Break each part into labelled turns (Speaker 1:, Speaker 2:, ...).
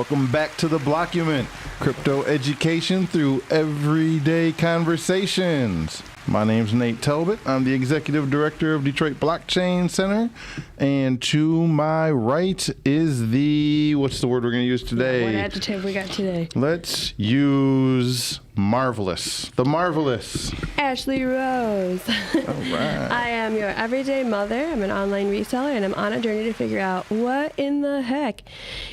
Speaker 1: Welcome back to The Blockument, crypto education through everyday conversations. My name's Nate Talbot. I'm the executive director of Detroit Blockchain Center. And to my right is what's the word we're going to use today?
Speaker 2: What adjective we got today?
Speaker 1: Let's use marvelous. The marvelous.
Speaker 2: Ashlee Rose.
Speaker 1: All right.
Speaker 2: I am your everyday mother. I'm an online reseller, and I'm on a journey to figure out what in the heck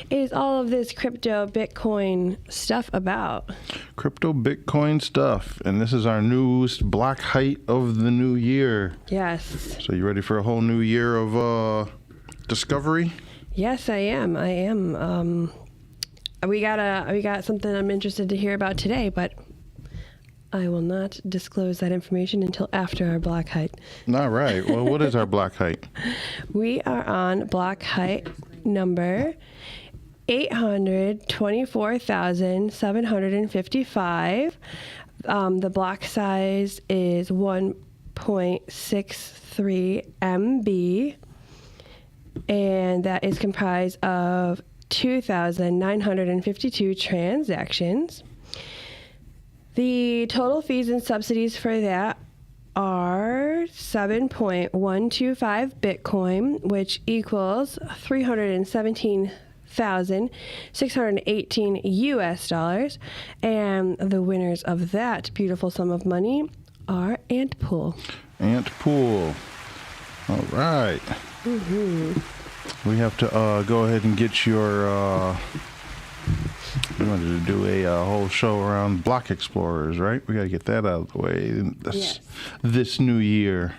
Speaker 2: is all of this crypto Bitcoin stuff about.
Speaker 1: Crypto Bitcoin stuff. And this is our newest block height of the new year.
Speaker 2: Yes.
Speaker 1: So you ready for a whole new year of discovery?
Speaker 2: Yes, I am. We got something I'm interested to hear about today, but I will not disclose that information until after our block height.
Speaker 1: All right. Well, what is our block height?
Speaker 2: We are on block height number 824,755. The block size is 1.63 MB, and that is comprised of 2,952 transactions. The total fees and subsidies for that are 7.125 Bitcoin, which equals $317,618 US. And the winners of that beautiful sum of money are Antpool.
Speaker 1: Antpool. All right.
Speaker 2: Mm-hmm.
Speaker 1: We have to go ahead and get your... we wanted to do a whole show around block explorers, right? We got to get that out of the way this new year.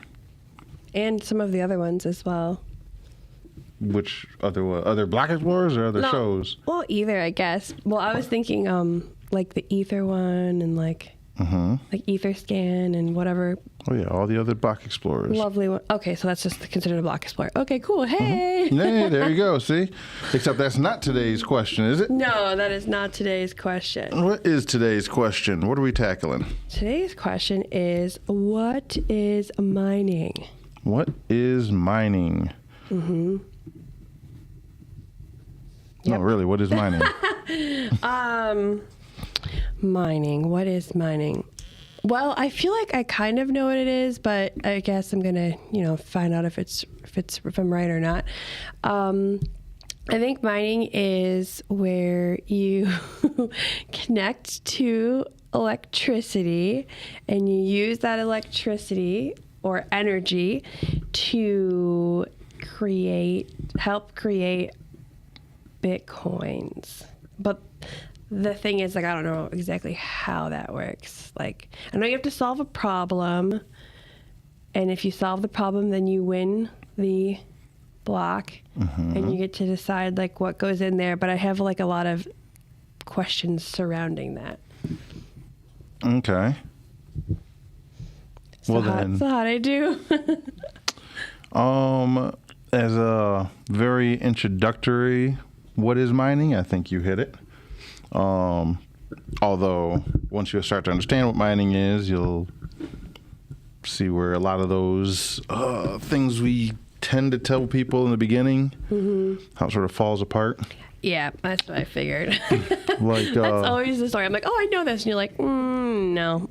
Speaker 1: And
Speaker 2: some of the other ones as well.
Speaker 1: Which other block explorers or other shows?
Speaker 2: Well, either, I guess. Well, I was thinking like the Ether one and like Ether Scan and whatever.
Speaker 1: Oh yeah, all the other block explorers.
Speaker 2: Lovely one. Okay, so that's just considered a block explorer. Okay, cool. Hey.
Speaker 1: Hey, there you go. See? Except that's not today's question, is it?
Speaker 2: No, that is not today's question.
Speaker 1: What is today's question? What are we tackling?
Speaker 2: Today's question is, what is mining?
Speaker 1: What is mining?
Speaker 2: Mm-hmm.
Speaker 1: No, really, what is mining?
Speaker 2: Mining. What is mining? Well, I feel like I kind of know what it is, but I guess I'm gonna, find out if I'm right or not. I think mining is where you connect to electricity and you use that electricity or energy to help create Bitcoins. But the thing is, I don't know exactly how that works. I know you have to solve a problem, and if you solve the problem, then you win the block, and you get to decide, what goes in there. But I have, a lot of questions surrounding that.
Speaker 1: Okay.
Speaker 2: So how'd I do?
Speaker 1: As a very introductory, what is mining? I think you hit it. Although once you start to understand what mining is, you'll see where a lot of those things we tend to tell people in the beginning, how it sort of falls apart.
Speaker 2: Yeah, that's what I figured.
Speaker 1: That's
Speaker 2: always the story. I'm like, oh, I know this. And you're like, no,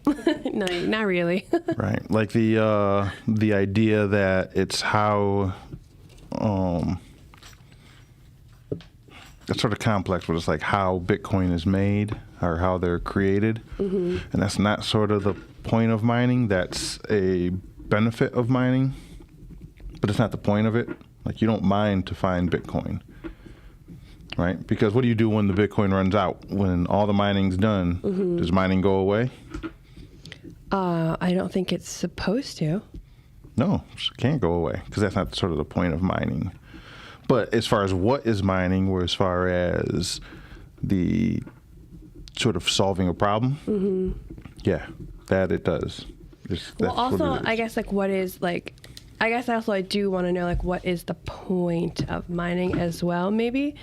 Speaker 2: no, not really.
Speaker 1: Right. Like the idea that it's how... it's sort of complex, but it's like how Bitcoin is made or how they're created. And that's not sort of the point of mining. That's a benefit of mining, but it's not the point of it. You don't mine to find Bitcoin, right? Because what do you do when the Bitcoin runs out? When all the mining's done, does mining go away?
Speaker 2: I don't think it's supposed to.
Speaker 1: No, it can't go away because that's not sort of the point of mining. But as far as what is mining, or as far as the sort of solving a problem, yeah, that it does.
Speaker 2: Well, also, I guess what is I guess also I do want to know what is the point of mining as well, maybe.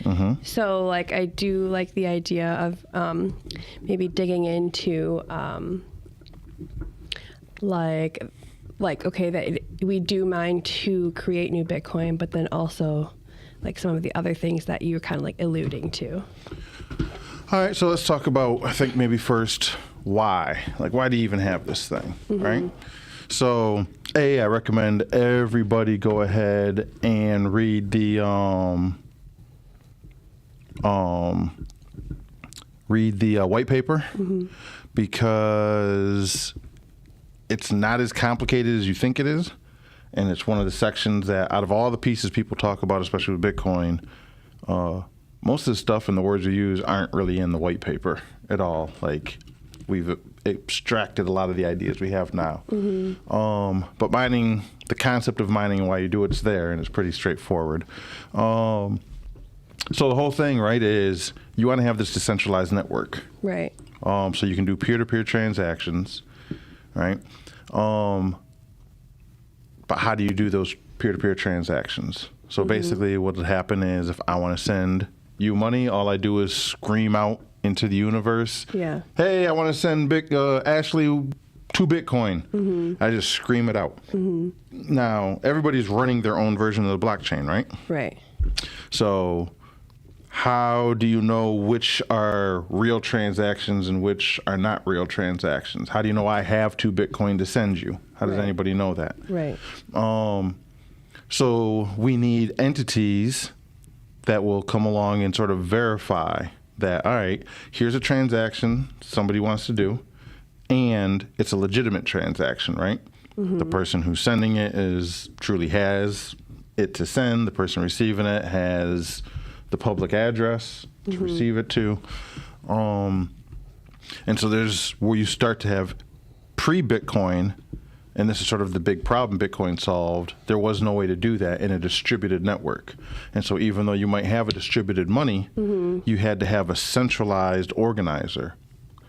Speaker 2: So I do like the idea of maybe digging into okay, that we do mine to create new Bitcoin, but then also some of the other things that you're kind of alluding to.
Speaker 1: All right, so let's talk about, I think maybe first, why. Like, why do you even have this thing, right? So, I recommend everybody go ahead and read the white paper, because it's not as complicated as you think it is, and it's one of the sections that, out of all the pieces people talk about, especially with Bitcoin, most of the stuff and the words we use aren't really in the white paper at all. Like, we've extracted a lot of the ideas we have now. But mining, the concept of mining and why you do it's there, and it's pretty straightforward. So the whole thing, right, is you want to have this decentralized network.
Speaker 2: Right.
Speaker 1: So you can do peer-to-peer transactions, right? But how do you do those peer-to-peer transactions? So basically what would happen is, if I want to send you money, all I do is scream out into the universe, hey, I want to send Ashlee 2 Bitcoin. I just scream it out. Now, everybody's running their own version of the blockchain, right?
Speaker 2: Right.
Speaker 1: So how do you know which are real transactions and which are not real transactions? How do you know I have 2 Bitcoin to send you? How does anybody know that?
Speaker 2: Right.
Speaker 1: So we need entities that will come along and sort of verify that, all right, here's a transaction somebody wants to do, and it's a legitimate transaction, right? The person who's sending it truly has it to send. The person receiving it has the public address to receive it to. And so there's where you start to have pre-Bitcoin, and this is sort of the big problem Bitcoin solved. There was no way to do that in a distributed network. And so even though you might have a distributed money, you had to have a centralized organizer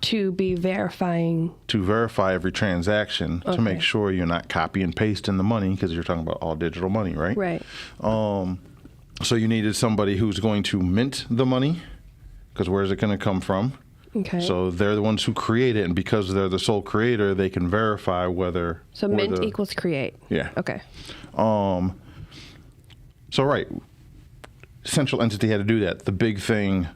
Speaker 2: To be verifying.
Speaker 1: to verify every transaction, to make sure you're not copy and pasting the money, because you're talking about all digital money, right?
Speaker 2: Right.
Speaker 1: So you needed somebody who's going to mint the money, because where's it going to come from?
Speaker 2: Okay.
Speaker 1: So they're the ones who create it, and because they're the sole creator, they can verify whether...
Speaker 2: So mint equals create.
Speaker 1: Yeah.
Speaker 2: Okay.
Speaker 1: So, right, central entity had to do that. The big thing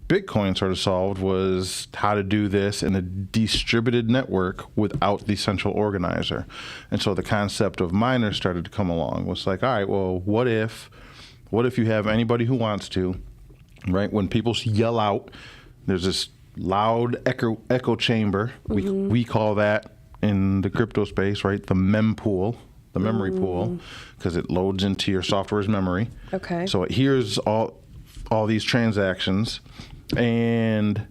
Speaker 1: Bitcoin sort of solved was how to do this in a distributed network without the central organizer. And so the concept of miners started to come along. It was like, all right, well, what if you have anybody who wants to, right? When people yell out, there's this loud echo chamber. We call that in the crypto space, right, the mempool, the memory pool, because it loads into your software's memory.
Speaker 2: Okay.
Speaker 1: So it hears all these transactions, and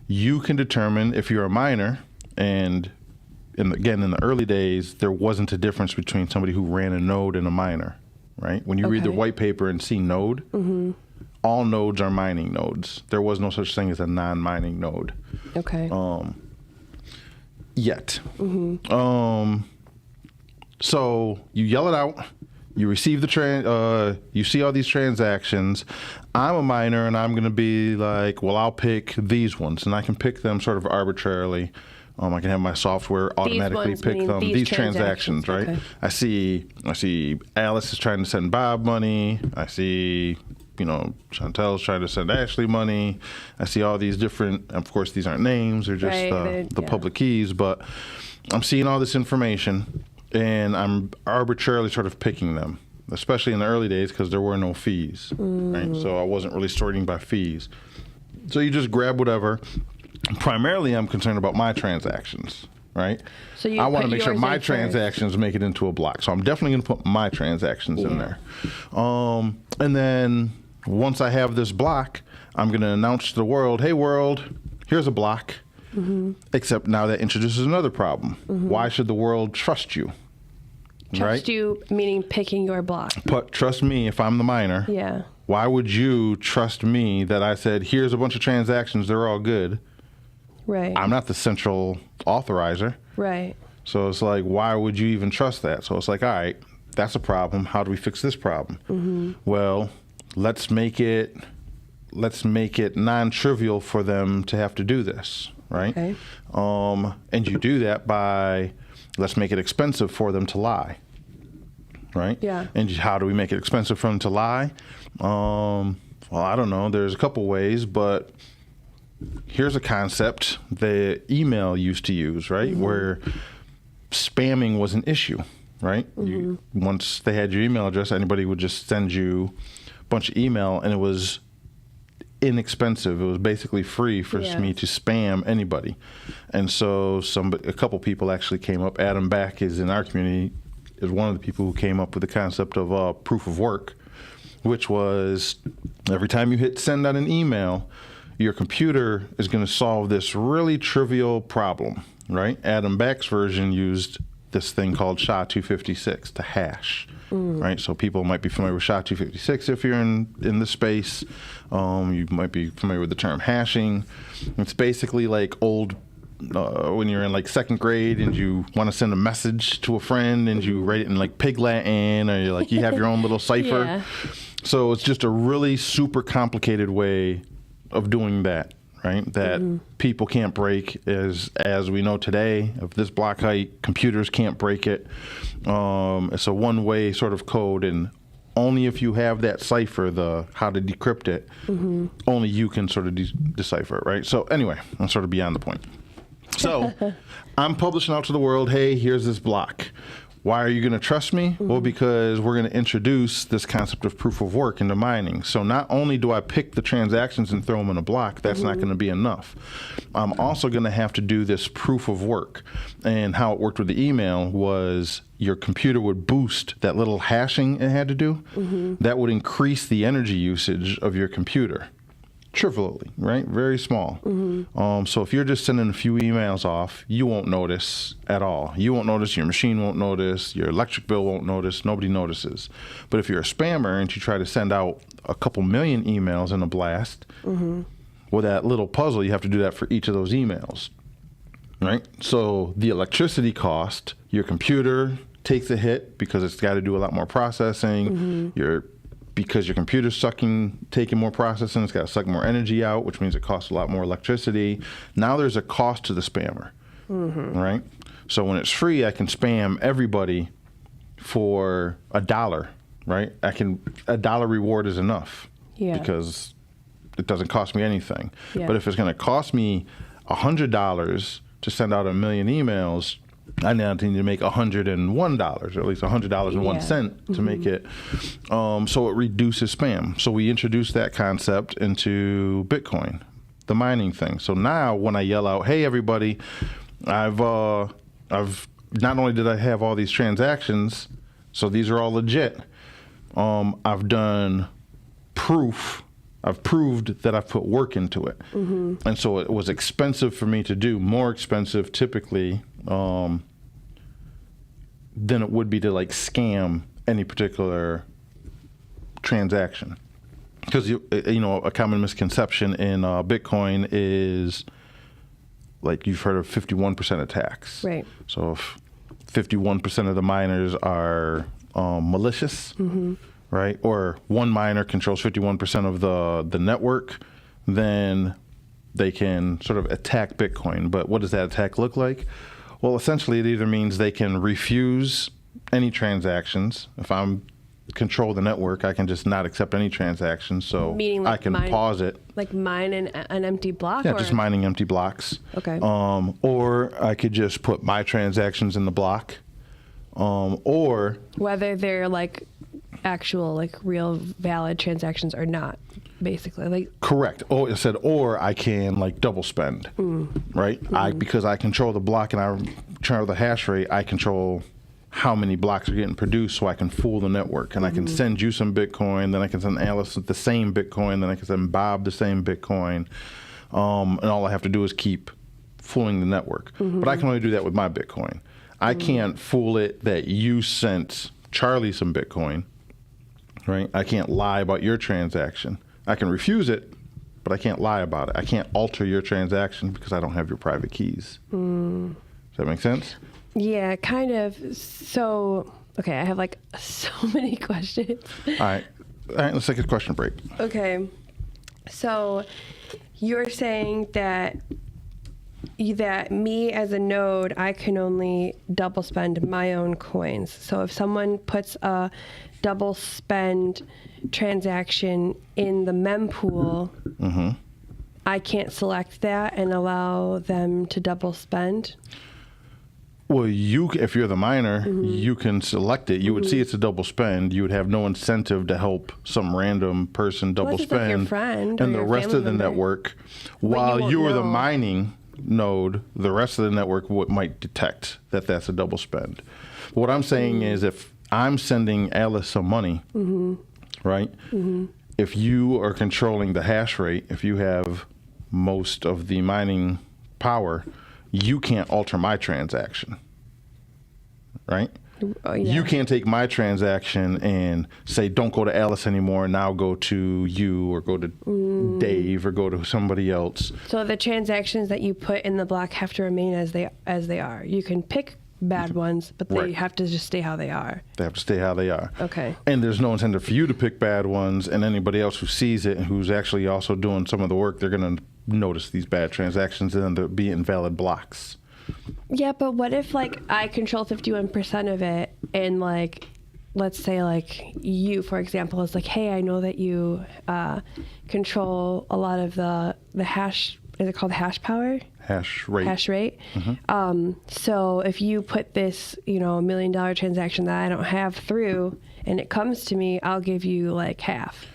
Speaker 1: you can determine if you're a miner. And again, in the early days, there wasn't a difference between somebody who ran a node and a miner, right? When you read the white paper and see node, all nodes are mining nodes. There was no such thing as a non-mining node.
Speaker 2: Okay.
Speaker 1: Yet. So you yell it out. You receive you see all these transactions. I'm a miner, and I'm going to be like, well, I'll pick these ones, and I can pick them sort of arbitrarily. I can have my software automatically pick them. These transactions, right? Okay. I see Alice is trying to send Bob money. I see, Chantel's trying to send Ashlee money. I see all these different, of course, these aren't names. They're just the public keys. But I'm seeing all this information, and I'm arbitrarily sort of picking them, especially in the early days, because there were no fees, right? So I wasn't really sorting by fees. So you just grab whatever. Primarily, I'm concerned about my transactions, right?
Speaker 2: So
Speaker 1: I want to make sure my transactions make it into a block. So I'm definitely going to put my transactions in there. And then once I have this block, I'm going to announce to the world, hey, world, here's a block. Except now that introduces another problem. Why should the world trust you?
Speaker 2: Trust you, meaning picking your block.
Speaker 1: Trust me if I'm the miner.
Speaker 2: Yeah.
Speaker 1: Why would you trust me that I said, here's a bunch of transactions, they're all good?
Speaker 2: Right.
Speaker 1: I'm not the central authorizer.
Speaker 2: Right.
Speaker 1: So it's like, why would you even trust that? So it's like, all right, that's a problem. How do we fix this problem? Well, let's make it non-trivial for them to have to do this, right?
Speaker 2: Okay.
Speaker 1: And you do that by, let's make it expensive for them to lie, right?
Speaker 2: Yeah.
Speaker 1: And how do we make it expensive for them to lie? Well, I don't know. There's a couple ways, but here's a concept that email used to use, right? Where spamming was an issue, right? Once they had your email address, anybody would just send you a bunch of email, and it was inexpensive. It was basically free for me to spam anybody. And so a couple people actually came up. Adam Back is in our community, is one of the people who came up with the concept of proof of work, which was every time you hit send on an email, your computer is going to solve this really trivial problem, right? Adam Back's version used this thing called SHA-256 to hash. Right, so people might be familiar with SHA-256 if you're in this space. You might be familiar with the term hashing. It's basically like old when you're in like second grade and you want to send a message to a friend and you write it in like Pig Latin, or you have your own little cipher.
Speaker 2: Yeah.
Speaker 1: So it's just a really super complicated way of doing that. Right, that people can't break, as we know today. Of this block height, computers can't break it. It's a one-way sort of code, and only if you have that cipher, the how to decrypt it, only you can sort of decipher it. Right. So anyway, I'm sort of beyond the point. So I'm publishing out to the world, hey, here's this block. Why are you going to trust me? Well, because we're going to introduce this concept of proof of work into mining. So not only do I pick the transactions and throw them in a block, that's not going to be enough. I'm also going to have to do this proof of work. And how it worked with the email was your computer would boost that little hashing it had to do. That would increase the energy usage of your computer. Trivially, right? Very small. So if you're just sending a few emails off, you won't notice at all. You won't notice, your machine won't notice, your electric bill won't notice, nobody notices. But if you're a spammer and you try to send out a couple million emails in a blast, with that little puzzle, you have to do that for each of those emails, right? So the electricity cost, your computer takes a hit because it's got to do a lot more processing. Because your computer's taking more processing, it's got to suck more energy out, which means it costs a lot more electricity. Now there's a cost to the spammer, right? So when it's free, I can spam everybody for $1, right? $1 reward is enough because it doesn't cost me anything. But if it's going to cost me $100 to send out 1 million emails, I now need to make $101, or at least $100.01 to make it. So it reduces spam. So we introduced that concept into Bitcoin, the mining thing. So now when I yell out, "Hey everybody, I've not only did I have all these transactions, so these are all legit. I've done proof. I've proved that I've put work into it." And so it was expensive for me to do, more expensive typically than it would be to like scam any particular transaction. Because a common misconception in Bitcoin is, like, you've heard of 51% attacks. Right. So if 51% of the miners are malicious, right, or one miner controls 51% of the network, then they can sort of attack Bitcoin. But what does that attack look like? Well, essentially, it either means they can refuse any transactions. If I'm control the network, I can just not accept any transactions. So meaning like I can pause it.
Speaker 2: Like mine an empty block?
Speaker 1: Yeah, just mining empty blocks.
Speaker 2: Okay.
Speaker 1: Or I could just put my transactions in the block. Or
Speaker 2: whether they're like actual, like real valid transactions or not, basically. Like
Speaker 1: correct. Oh, it said, or I can like double spend, right? Because I control the block and I control the hash rate, I control how many blocks are getting produced, so I can fool the network. And I can send you some Bitcoin, then I can send Alice the same Bitcoin, then I can send Bob the same Bitcoin. And all I have to do is keep fooling the network. But I can only do that with my Bitcoin. I can't fool it that you sent Charlie some Bitcoin, right? I can't lie about your transaction. I can refuse it, but I can't lie about it. I can't alter your transaction because I don't have your private keys. Does that make sense?
Speaker 2: Yeah, kind of. So, okay, I have like so many questions.
Speaker 1: All right, let's take a question break.
Speaker 2: Okay. So, you're saying that me as a node, I can only double spend my own coins. So if someone puts a double spend transaction in the mempool, I can't select that and allow them to double spend?
Speaker 1: Well, if you're the miner, you can select it. You would see it's a double spend. You would have no incentive to help some random person double
Speaker 2: Unless it's like
Speaker 1: spend.
Speaker 2: your friend or
Speaker 1: and the
Speaker 2: your
Speaker 1: rest
Speaker 2: family
Speaker 1: of the
Speaker 2: member.
Speaker 1: network,
Speaker 2: you
Speaker 1: while
Speaker 2: won't
Speaker 1: you were the
Speaker 2: know.
Speaker 1: mining node, the rest of the network might detect that that's a double spend. What I'm saying is, if I'm sending Alice some money, right? If you are controlling the hash rate, if you have most of the mining power, you can't alter my transaction, right?
Speaker 2: Oh, yeah.
Speaker 1: You can't take my transaction and say, don't go to Alice anymore, now go to you or go to Dave or go to somebody else.
Speaker 2: So the transactions that you put in the block have to remain as they are. You can pick bad ones, but they
Speaker 1: Right.
Speaker 2: have to just stay how they are.
Speaker 1: They have to stay how they are.
Speaker 2: Okay.
Speaker 1: And there's no incentive for you to pick bad ones, and anybody else who sees it and who's actually also doing some of the work, they're going to notice these bad transactions and then there'll be invalid blocks.
Speaker 2: Yeah, but what if like I control 51% of it, and like, let's say like you, for example, is like, hey, I know that you control a lot of the hash. Is it called hash power?
Speaker 1: Hash rate.
Speaker 2: Hash rate. So if you put this, $1 million transaction that I don't have through, and it comes to me, I'll give you like half.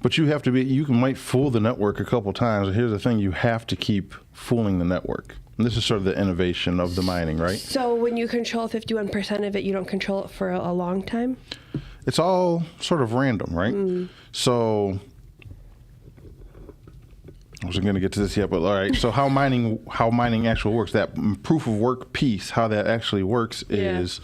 Speaker 1: But you might fool the network a couple times. Here's the thing, you have to keep fooling the network. And this is sort of the innovation of the mining, right?
Speaker 2: So when you control 51% of it, you don't control it for a long time?
Speaker 1: It's all sort of random, right? So I wasn't going to get to this yet, but all right. So how mining actually works, that proof of work piece, how that actually works is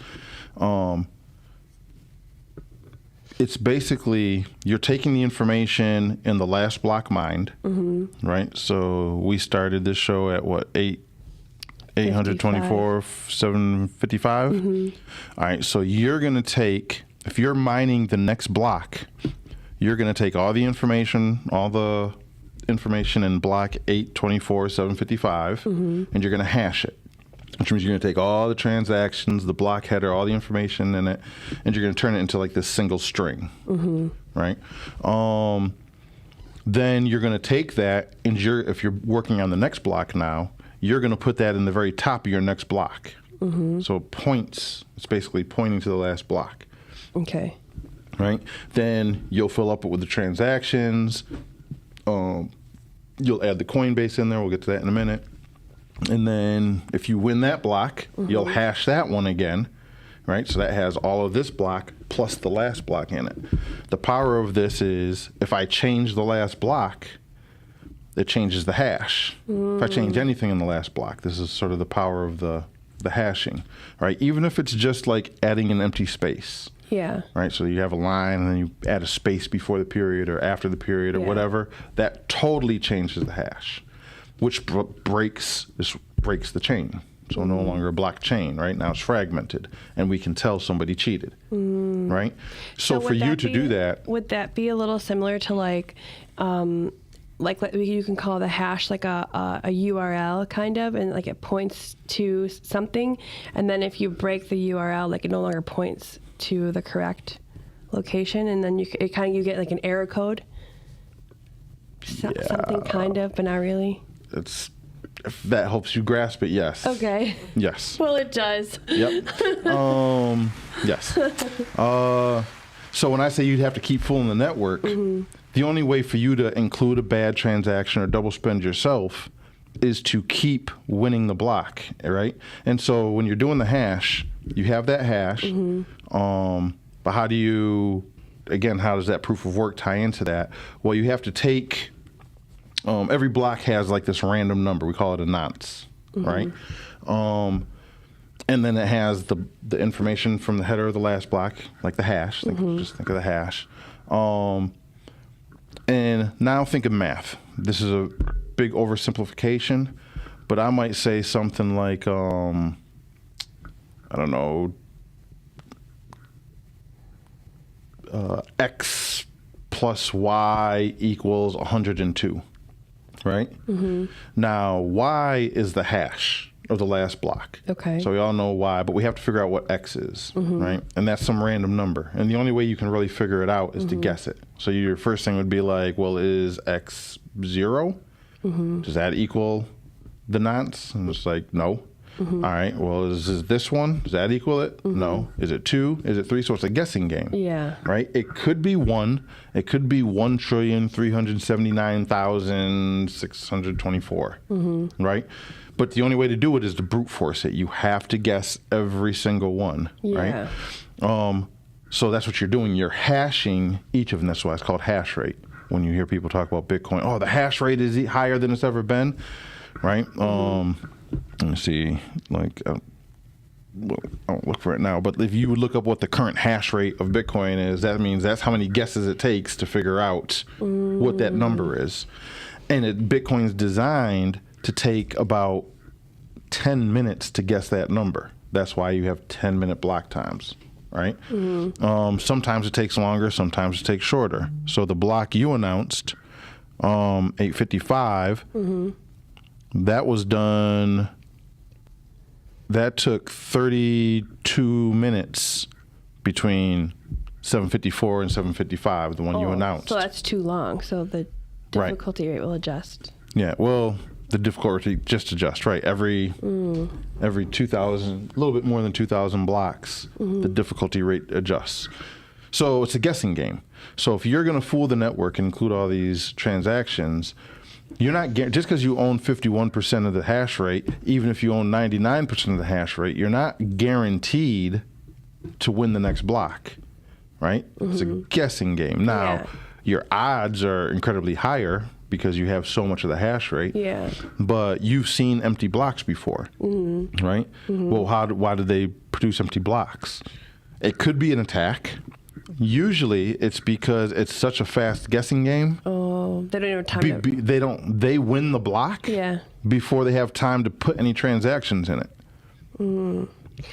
Speaker 1: it's basically you're taking the information in the last block mined, right? So we started this show at what, 824, 755? All right, so you're going to take, if you're mining the next block, you're going to take all the information in block 824, 755, and you're going to hash it. Which means you're going to take all the transactions, the block header, all the information in it, and you're going to turn it into like this single string, right? Then you're going to take that, and if you're working on the next block now, you're going to put that in the very top of your next block. So it's basically pointing to the last block.
Speaker 2: Okay.
Speaker 1: Right? Then you'll fill up it with the transactions. You'll add the Coinbase in there. We'll get to that in a minute. And then if you win that block, you'll hash that one again, right? So that has all of this block plus the last block in it. The power of this is if I change the last block, it changes the hash. If I change anything in the last block, this is sort of the power of the hashing, right? Even if it's just like adding an empty space.
Speaker 2: Yeah.
Speaker 1: Right, so you have a line and then you add a space before the period or after the period or whatever. That totally changes the hash, which breaks the chain. So no longer a blockchain, right? Now it's fragmented, and we can tell somebody cheated, right? So for you to do that,
Speaker 2: would that be a little similar to like you can call the hash like a URL kind of, and like it points to something, and then if you break the URL, like it no longer points to the correct location, and then you get like an error code, something kind of, but not really.
Speaker 1: If that helps you grasp it, yes.
Speaker 2: Okay.
Speaker 1: Yes.
Speaker 2: Well, it does.
Speaker 1: Yep. Yes. So when I say you'd have to keep fooling the network, the only way for you to include a bad transaction or double spend yourself is to keep winning the block, right? And so when you're doing the hash, you have that hash, but how does that proof of work tie into that? Well, you have to take, every block has like this random number. We call it a nonce, right? And then it has the information from the header of the last block, like the hash. Just think of the hash. And now think of math. This is a big oversimplification, but I might say something like, I don't know, X plus Y equals 102, right? Now, Y is the hash of the last block.
Speaker 2: Okay.
Speaker 1: So we all know Y, but we have to figure out what X is, right? And that's some random number. And the only way you can really figure it out is to guess it. So your first thing would be like, well, is X 0? Does that equal the nonce? And it's like, no. All right, well, is this one? Does that equal it? No. Is it 2? Is it 3? So it's a guessing game.
Speaker 2: Yeah.
Speaker 1: Right? It could be 1. It could be 1,379,624. Right? But the only way to do it is to brute force it. You have to guess every single one.
Speaker 2: Yeah.
Speaker 1: Right? So that's what you're doing. You're hashing each of them. That's why it's called hash rate. When you hear people talk about Bitcoin, oh, the hash rate is higher than it's ever been. Right? Let me see, like, I don't look for it now, but if you would look up what the current hash rate of Bitcoin is, that means that's how many guesses it takes to figure out what that number is. And Bitcoin's designed to take about 10 minutes to guess that number. That's why you have 10-minute block times, right? Sometimes it takes longer, sometimes it takes shorter. So the block you announced, 8:55, that was done, that took 32 minutes between 7:54 and 7:55, the one you announced.
Speaker 2: So that's too long. So the difficulty rate will adjust.
Speaker 1: Yeah, well, the difficulty just adjusts, right? Every 2,000, a little bit more than 2,000 blocks, the difficulty rate adjusts. So it's a guessing game. So if you're going to fool the network and include all these transactions, you're not, just because you own 51% of the hash rate, even if you own 99% of the hash rate, you're not guaranteed to win the next block, right? It's a guessing game. Now, your odds are incredibly higher because you have so much of the hash rate. Yeah. But you've seen empty blocks before, right? Well, why did they produce empty blocks? It could be an attack. Usually, it's because it's such a fast guessing game.
Speaker 2: Oh, they don't even have time
Speaker 1: They win the block before they have time to put any transactions in it.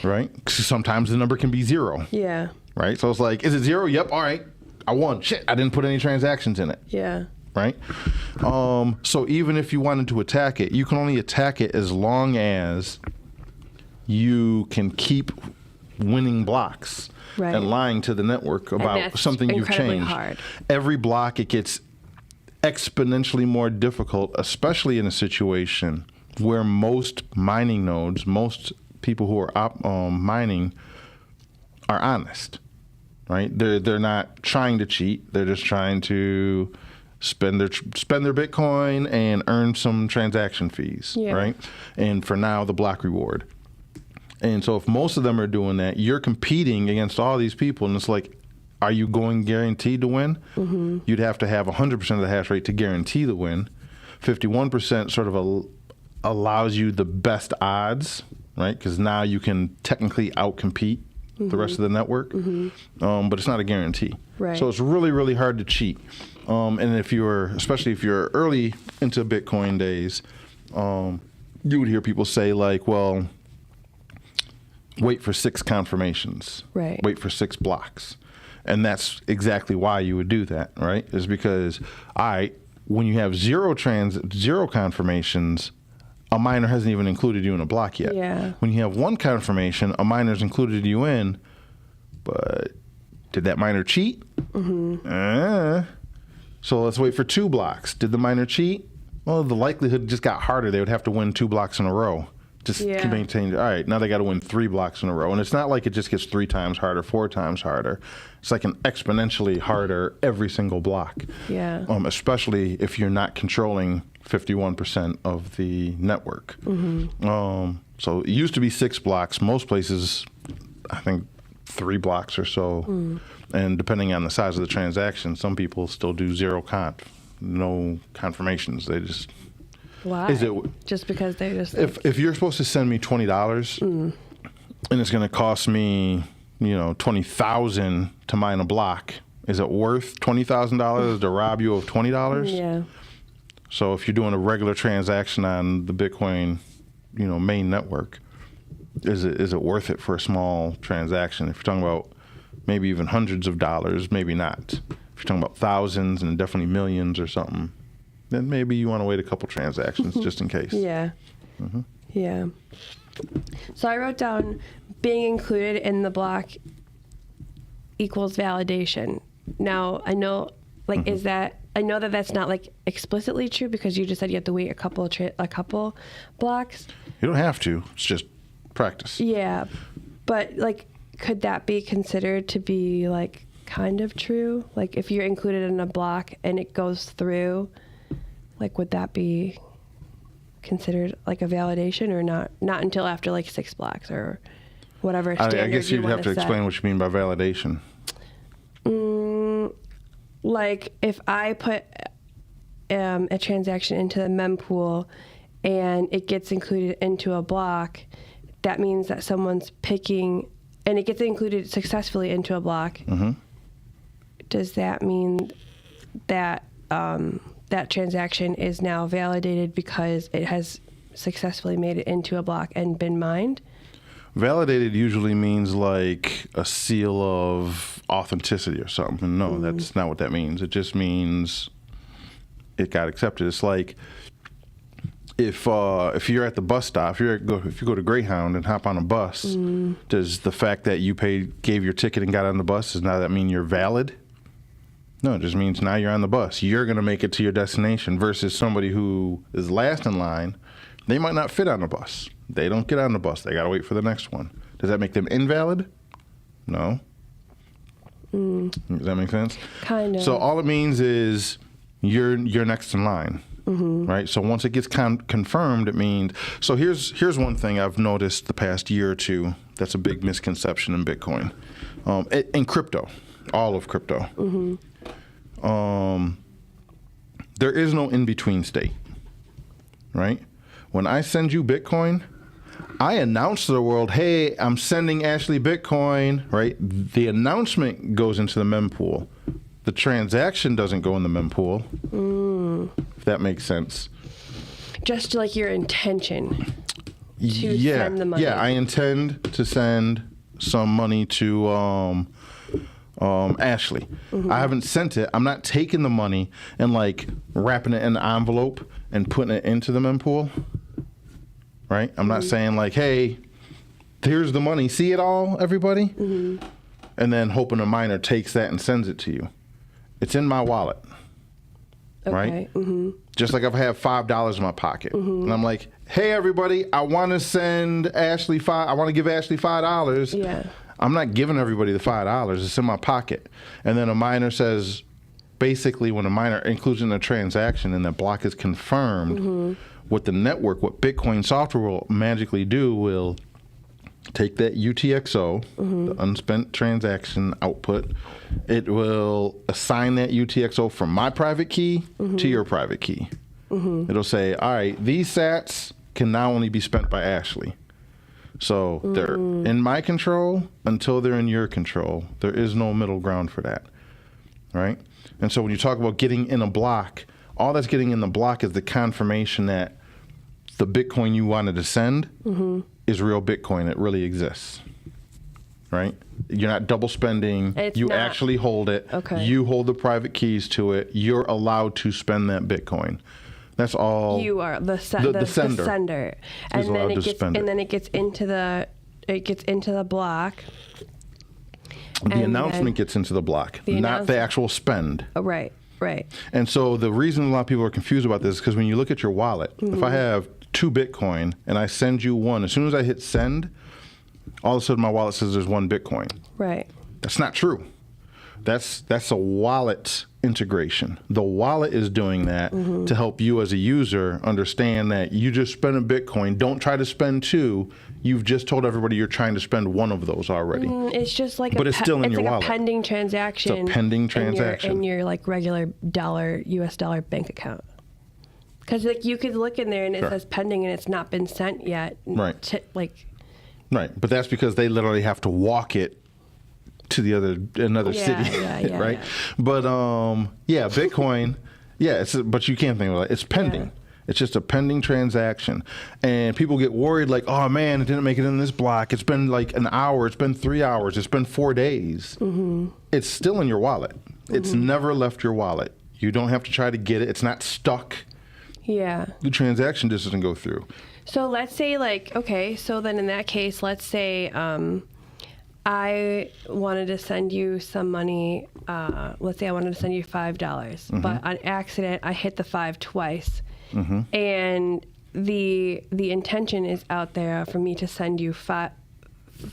Speaker 1: Right? 'Cause sometimes the number can be 0.
Speaker 2: Yeah.
Speaker 1: Right? So it's like, is it 0? Yep. All right. I won. Shit, I didn't put any transactions in it.
Speaker 2: Yeah.
Speaker 1: Right? So even if you wanted to attack it, you can only attack it as long as you can keep winning blocks. Right. And lying to the network about something you've changed.
Speaker 2: Hard.
Speaker 1: Every block, it gets exponentially more difficult, especially in a situation where most mining nodes, most people who are mining, are honest, right? They're not trying to cheat. They're just trying to spend their Bitcoin and earn some transaction fees, right? And for now, the block reward. And so if most of them are doing that, you're competing against all these people. And it's like, are you going guaranteed to win? You'd have to have 100% of the hash rate to guarantee the win. 51% sort of allows you the best odds, right? Because now you can technically outcompete the rest of the network. But it's not a guarantee. Right. So it's really, really hard to cheat. And especially if you're early into Bitcoin days, you would hear people say like, well, wait for 6 confirmations. Right. Wait for 6 blocks. And that's exactly why you would do that, right? Is because, when you have 0 confirmations, a miner hasn't even included you in a block yet. Yeah. When you have 1 confirmation, a miner's included you in, but did that miner cheat? So let's wait for 2 blocks. Did the miner cheat? Well, the likelihood just got harder. They would have to win 2 blocks in a row. Just to maintain, all right, now they got to win 3 blocks in a row. And it's not like it just gets 3 times harder, 4 times harder. It's like an exponentially harder every single block. Yeah. Especially if you're not controlling 51% of the network. So it used to be 6 blocks. Most places, I think 3 blocks or so. And depending on the size of the transaction, some people still do 0 no confirmations. They just...
Speaker 2: Why? Just because they just...
Speaker 1: If you're supposed to send me $20 and it's going to cost me, $20,000 to mine a block, is it worth $20,000 to rob you of $20? Yeah. So if you're doing a regular transaction on the Bitcoin, main network, is it worth it for a small transaction? If you're talking about maybe even hundreds of dollars, maybe not. If you're talking about thousands and definitely millions or something, then maybe you want to wait a couple transactions just in case.
Speaker 2: Yeah. Yeah. So I wrote down being included in the block equals validation. Now, I know, is that I know that that's not like explicitly true because you just said you have to wait a couple blocks.
Speaker 1: You don't have to. It's just practice.
Speaker 2: Yeah, but like, could that be considered to be like kind of true? Like, if you're included in a block and it goes through, like, would that be considered like a validation or not? Not until after like 6 blocks or whatever standard
Speaker 1: I guess you'd have to explain what you mean by validation.
Speaker 2: Like, if I put a transaction into the mempool and it gets included into a block, that means that someone's picking, and it gets included successfully into a block.
Speaker 1: Mm-hmm.
Speaker 2: Does that mean that that transaction is now validated because it has successfully made it into a block and been mined?
Speaker 1: Validated usually means like a seal of authenticity or something. No, that's not what that means. It just means it got accepted. It's like if you're at the bus stop, if you go to Greyhound and hop on a bus, does the fact that you gave your ticket and got on the bus, does now that mean you're valid? No, it just means now you're on the bus. You're going to make it to your destination versus somebody who is last in line. They might not fit on the bus. They don't get on the bus. They got to wait for the next one. Does that make them invalid? No. Does that make sense?
Speaker 2: Kind of.
Speaker 1: So all it means is you're next in line, right? So once it gets confirmed, it means. So here's one thing I've noticed the past year or two that's a big misconception in Bitcoin, in crypto, all of crypto. There is no in between state, right? When I send you Bitcoin, I announce to the world, hey, I'm sending Ashlee Bitcoin, right? The announcement goes into the mempool. The transaction doesn't go in the mempool, if that makes sense.
Speaker 2: Just like your intention to send the money.
Speaker 1: Yeah, I intend to send some money to Ashlee. I haven't sent it. I'm not taking the money and like wrapping it in an envelope and putting it into the mempool. Right? I'm not saying like, hey, here's the money. See it all, everybody? And then hoping a miner takes that and sends it to you. It's in my wallet.
Speaker 2: Okay.
Speaker 1: Right? Just like if I have $5 in my pocket. And I'm like, hey, everybody, I want to send Ashlee I want to give Ashlee $5.
Speaker 2: Yeah.
Speaker 1: I'm not giving everybody the $5. It's in my pocket. And then a miner says, basically when a miner includes in a transaction and the block is confirmed, what the network, what Bitcoin software will magically do will take that UTXO, the unspent transaction output. It will assign that UTXO from my private key to your private key. It'll say, all right, these sats can now only be spent by Ashlee. So they're in my control until they're in your control. There is no middle ground for that, right? And so when you talk about getting in a block, all that's getting in the block is the confirmation that the Bitcoin you wanted to send is real Bitcoin. It really exists, right? You're not double spending. You actually hold it.
Speaker 2: Okay.
Speaker 1: You hold the private keys to it. You're allowed to spend that Bitcoin. That's all.
Speaker 2: You are the sender.
Speaker 1: And then
Speaker 2: it gets into the block.
Speaker 1: The announcement gets into the block, not the actual spend.
Speaker 2: Oh, right.
Speaker 1: And so the reason a lot of people are confused about this is because when you look at your wallet, if I have 2 Bitcoin and I send you 1, as soon as I hit send, all of a sudden my wallet says there's 1 Bitcoin.
Speaker 2: Right.
Speaker 1: That's not true. That's a wallet integration. The wallet is doing that to help you as a user understand that you just spent a Bitcoin. Don't try to spend 2. You've just told everybody you're trying to spend 1 of those already.
Speaker 2: It's just like
Speaker 1: it's still in your wallet.
Speaker 2: It's like a pending transaction.
Speaker 1: It's a pending transaction.
Speaker 2: In your like regular US dollar bank account. Because like you could look in there and it says pending and it's not been sent yet.
Speaker 1: Right.
Speaker 2: Right.
Speaker 1: But that's because they literally have to walk it to another city, right? Yeah. But Bitcoin, but you can't think about it. It's pending. Yeah. It's just a pending transaction. And people get worried like, oh man, it didn't make it in this block. It's been like an hour. It's been 3 hours. It's been 4 days. It's still in your wallet. It's never left your wallet. You don't have to try to get it. It's not stuck.
Speaker 2: Yeah.
Speaker 1: The transaction just doesn't go through.
Speaker 2: So let's say so then in that case, let's say I wanted to send you some money. Let's say I wanted to send you $5, but on accident I hit the 5 twice, and the intention is out there for me to send you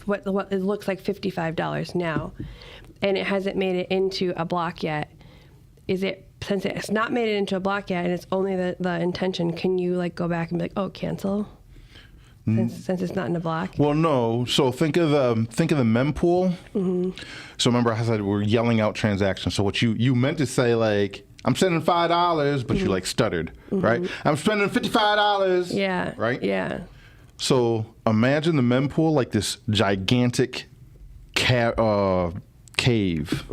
Speaker 2: what it looks like $55 now, and it hasn't made it into a block yet. Since it's not made it into a block yet, and it's only the intention? Can you like go back and be like, oh, cancel? Since it's not in a block?
Speaker 1: Well, no. So think of the mempool. So remember I said we're yelling out transactions. So what you meant to say, like, I'm sending $5, but you like stuttered, right? I'm spending $55.
Speaker 2: Yeah.
Speaker 1: Right?
Speaker 2: Yeah.
Speaker 1: So imagine the mempool like this gigantic cave,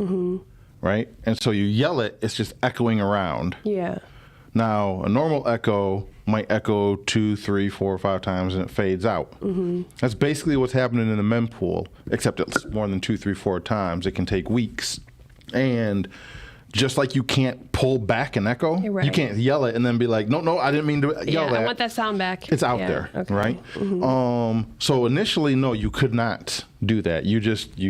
Speaker 1: right? And so you yell it, it's just echoing around.
Speaker 2: Yeah.
Speaker 1: Now, a normal echo might echo 2, 3, 4, 5 times and it fades out. That's basically what's happening in the mempool, except it's more than 2, 3, 4 times. It can take weeks. And just like you can't pull back an echo,
Speaker 2: Right.
Speaker 1: you can't yell it and then be like, no, I didn't mean to yell that.
Speaker 2: I want that sound back.
Speaker 1: It's out there,
Speaker 2: okay.
Speaker 1: right? So initially, no, you could not do that. You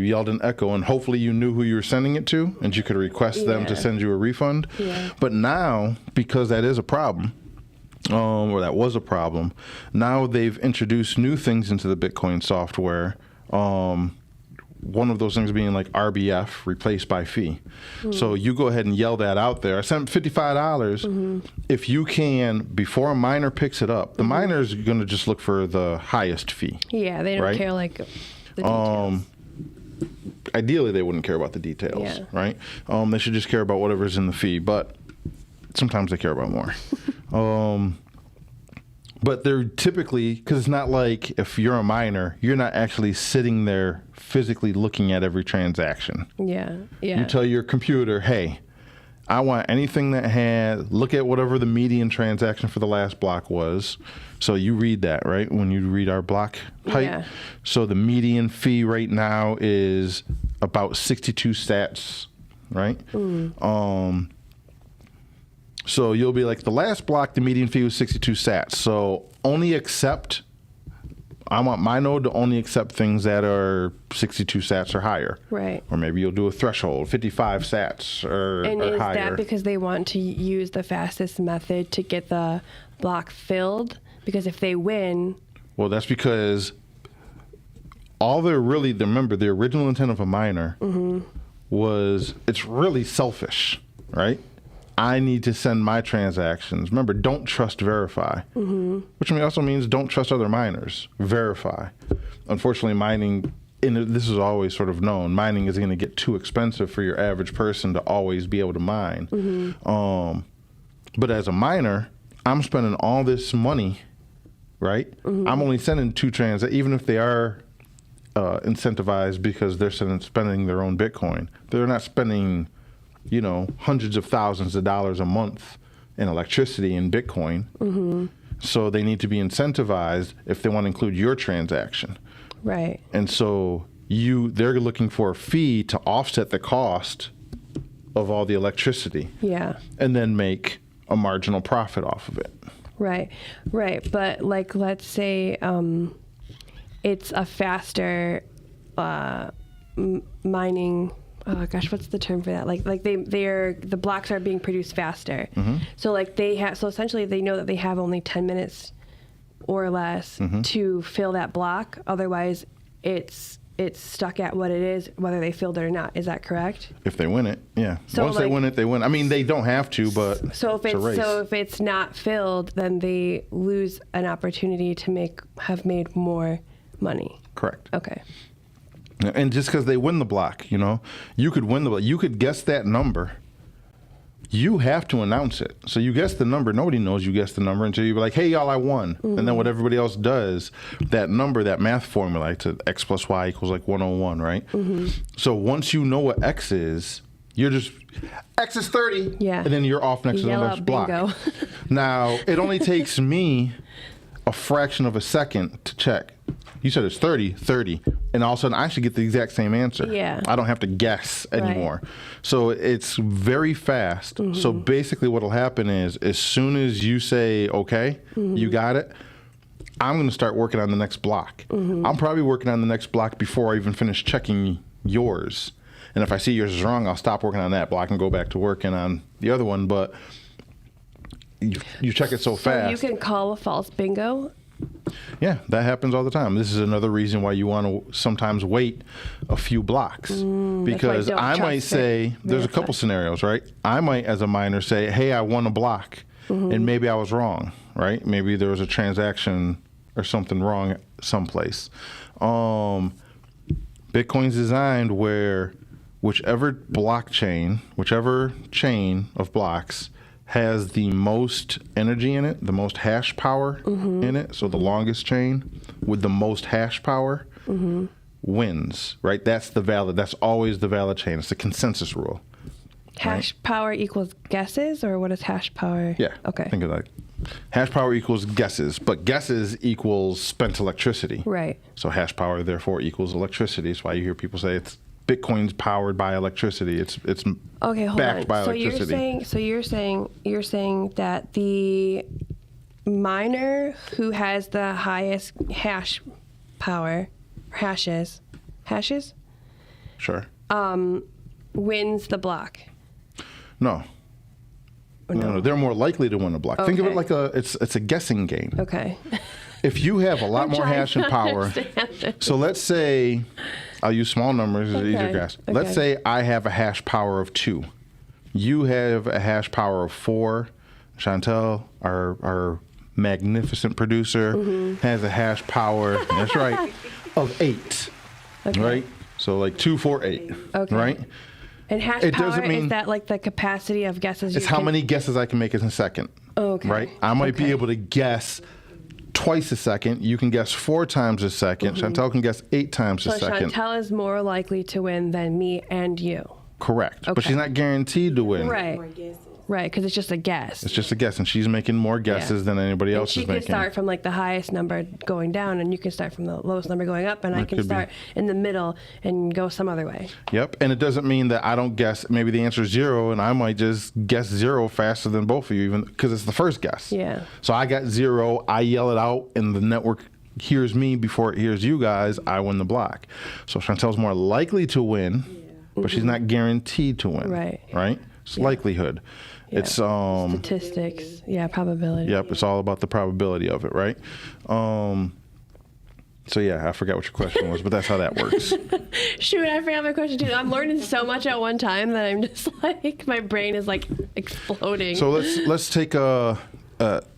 Speaker 1: yelled an echo, and hopefully you knew who you were sending it to, and you could request them to send you a refund.
Speaker 2: Yeah.
Speaker 1: But now, because that is a problem, or that was a problem, now they've introduced new things into the Bitcoin software. One of those things being like RBF, replaced by fee. So you go ahead and yell that out there. I sent $55. If you can, before a miner picks it up, the miner's going to just look for the highest fee.
Speaker 2: Yeah, they don't
Speaker 1: right?
Speaker 2: care like the details.
Speaker 1: Ideally, they wouldn't care about the details,
Speaker 2: Yeah.
Speaker 1: right? They should just care about whatever's in the fee, but sometimes they care about more. But they're typically, because it's not like if you're a miner, you're not actually sitting there physically looking at every transaction.
Speaker 2: Yeah.
Speaker 1: You tell your computer, hey, I want anything that look at whatever the median transaction for the last block was. So you read that, right? When you read our block height.
Speaker 2: Yeah.
Speaker 1: So the median fee right now is about 62 sats, right? So you'll be like, the last block, the median fee was 62 sats. So I want my node to only accept things that are 62 sats or higher.
Speaker 2: Right.
Speaker 1: Or maybe you'll do a threshold, 55 sats or higher.
Speaker 2: And is that because they want to use the fastest method to get the block filled? Because if they win...
Speaker 1: Well, that's because remember, the original intent of a miner was, it's really selfish, right? I need to send my transactions. Remember, don't trust, verify. Which also means don't trust other miners. Verify. Unfortunately, mining, and this is always sort of known, mining is going to get too expensive for your average person to always be able to mine. But as a miner, I'm spending all this money, right? I'm only sending 2 transactions, even if they are incentivized because they're spending their own Bitcoin. They're not spending... hundreds of thousands of dollars a month in electricity in Bitcoin. So they need to be incentivized if they want to include your transaction.
Speaker 2: Right.
Speaker 1: And so they're looking for a fee to offset the cost of all the electricity.
Speaker 2: Yeah.
Speaker 1: And then make a marginal profit off of it.
Speaker 2: Right. But like, let's say it's a faster mining... Oh gosh, what's the term for that? Like the blocks are being produced faster. So like so essentially they know that they have only 10 minutes or less to fill that block. Otherwise, it's stuck at what it is, whether they filled it or not. Is that correct?
Speaker 1: If they win it, yeah.
Speaker 2: So
Speaker 1: once they win it, they win. I mean, they don't have to, but
Speaker 2: so
Speaker 1: it's a race.
Speaker 2: if it's not filled, then they lose an opportunity to have made more money.
Speaker 1: Correct.
Speaker 2: Okay.
Speaker 1: And just because they win the block, you could win the block. You could guess that number. You have to announce it. So you guess the number. Nobody knows you guessed the number until you be like, hey, y'all, I won. And then what everybody else does, that number, that math formula, to x plus y equals like 101, right? So once you know what x is, you're just, x is 30.
Speaker 2: Yeah.
Speaker 1: And then you're off next to the next block.
Speaker 2: Bingo.
Speaker 1: Now, it only takes me a fraction of a second to check. You said it's 30, and all of a sudden I should get the exact same answer.
Speaker 2: Yeah.
Speaker 1: I don't have to guess anymore. Right. So it's very fast. So basically what will happen is, as soon as you say, okay, you got it, I'm going to start working on the next block. I'm probably working on the next block before I even finish checking yours. And if I see yours is wrong, I'll stop working on that block and go back to working on the other one. But you check it so fast.
Speaker 2: You can call a false bingo.
Speaker 1: Yeah, that happens all the time. This is another reason why you want to sometimes wait a few blocks. Because I might say, there's a couple scenarios, right? I might, as a miner, say, hey, I won a block. And maybe I was wrong, right? Maybe there was a transaction or something wrong someplace. Bitcoin's designed where whichever blockchain, whichever chain of blocks has the most energy in it, the most hash power in it, so the longest chain with the most hash power wins, right? That's always the valid chain. It's the consensus rule.
Speaker 2: Hash power equals guesses, or what is hash power?
Speaker 1: Yeah.
Speaker 2: Okay.
Speaker 1: Think of that. Hash power equals guesses, but guesses equals spent electricity.
Speaker 2: Right.
Speaker 1: So hash power therefore equals electricity. That's why you hear people say Bitcoin's powered by electricity. It's
Speaker 2: okay. Hold
Speaker 1: backed
Speaker 2: on.
Speaker 1: by electricity.
Speaker 2: You're saying that the miner who has the highest hash power, hashes,
Speaker 1: Sure.
Speaker 2: wins the block.
Speaker 1: No. No, they're more likely to win a block. Think of it like it's a guessing game.
Speaker 2: Okay.
Speaker 1: If you have a lot more hash and power, so let's say, I'll use small numbers, it's easier to guess. Let's say I have a hash power of 2. You have a hash power of 4. Chantel, our magnificent producer, has a hash power, that's right, of 8. Right? So like 2, 4, 8.
Speaker 2: Okay.
Speaker 1: Right?
Speaker 2: And hash power, is that like the capacity of guesses?
Speaker 1: It's how many guesses I can make in a second.
Speaker 2: Okay.
Speaker 1: Right? I might be able to guess twice a second. You can guess 4 times a second. Chantel can guess 8 times a second.
Speaker 2: So Chantel is more likely to win than me and you.
Speaker 1: Correct. But she's not guaranteed to win.
Speaker 2: Right. Right, because it's just a guess.
Speaker 1: It's just a guess, and she's making more guesses than anybody else is making.
Speaker 2: She can start from like the highest number going down, and you can start from the lowest number going up, and I can start in the middle and go some other way.
Speaker 1: Yep, and it doesn't mean that I don't guess. Maybe the answer is 0, and I might just guess 0 faster than both of you, even because it's the first guess.
Speaker 2: Yeah.
Speaker 1: So I got 0, I yell it out, and the network hears me before it hears you guys. I win the block. So Chantel's more likely to win, but she's not guaranteed to win.
Speaker 2: Right.
Speaker 1: Right? It's likelihood.
Speaker 2: Yeah.
Speaker 1: It's
Speaker 2: statistics. Yeah, probability.
Speaker 1: Yep, it's all about the probability of it, right? So yeah, I forgot what your question was, but that's how that works.
Speaker 2: Shoot, I forgot my question too. I'm learning so much at one time that I'm just like, my brain is like exploding.
Speaker 1: So let's take a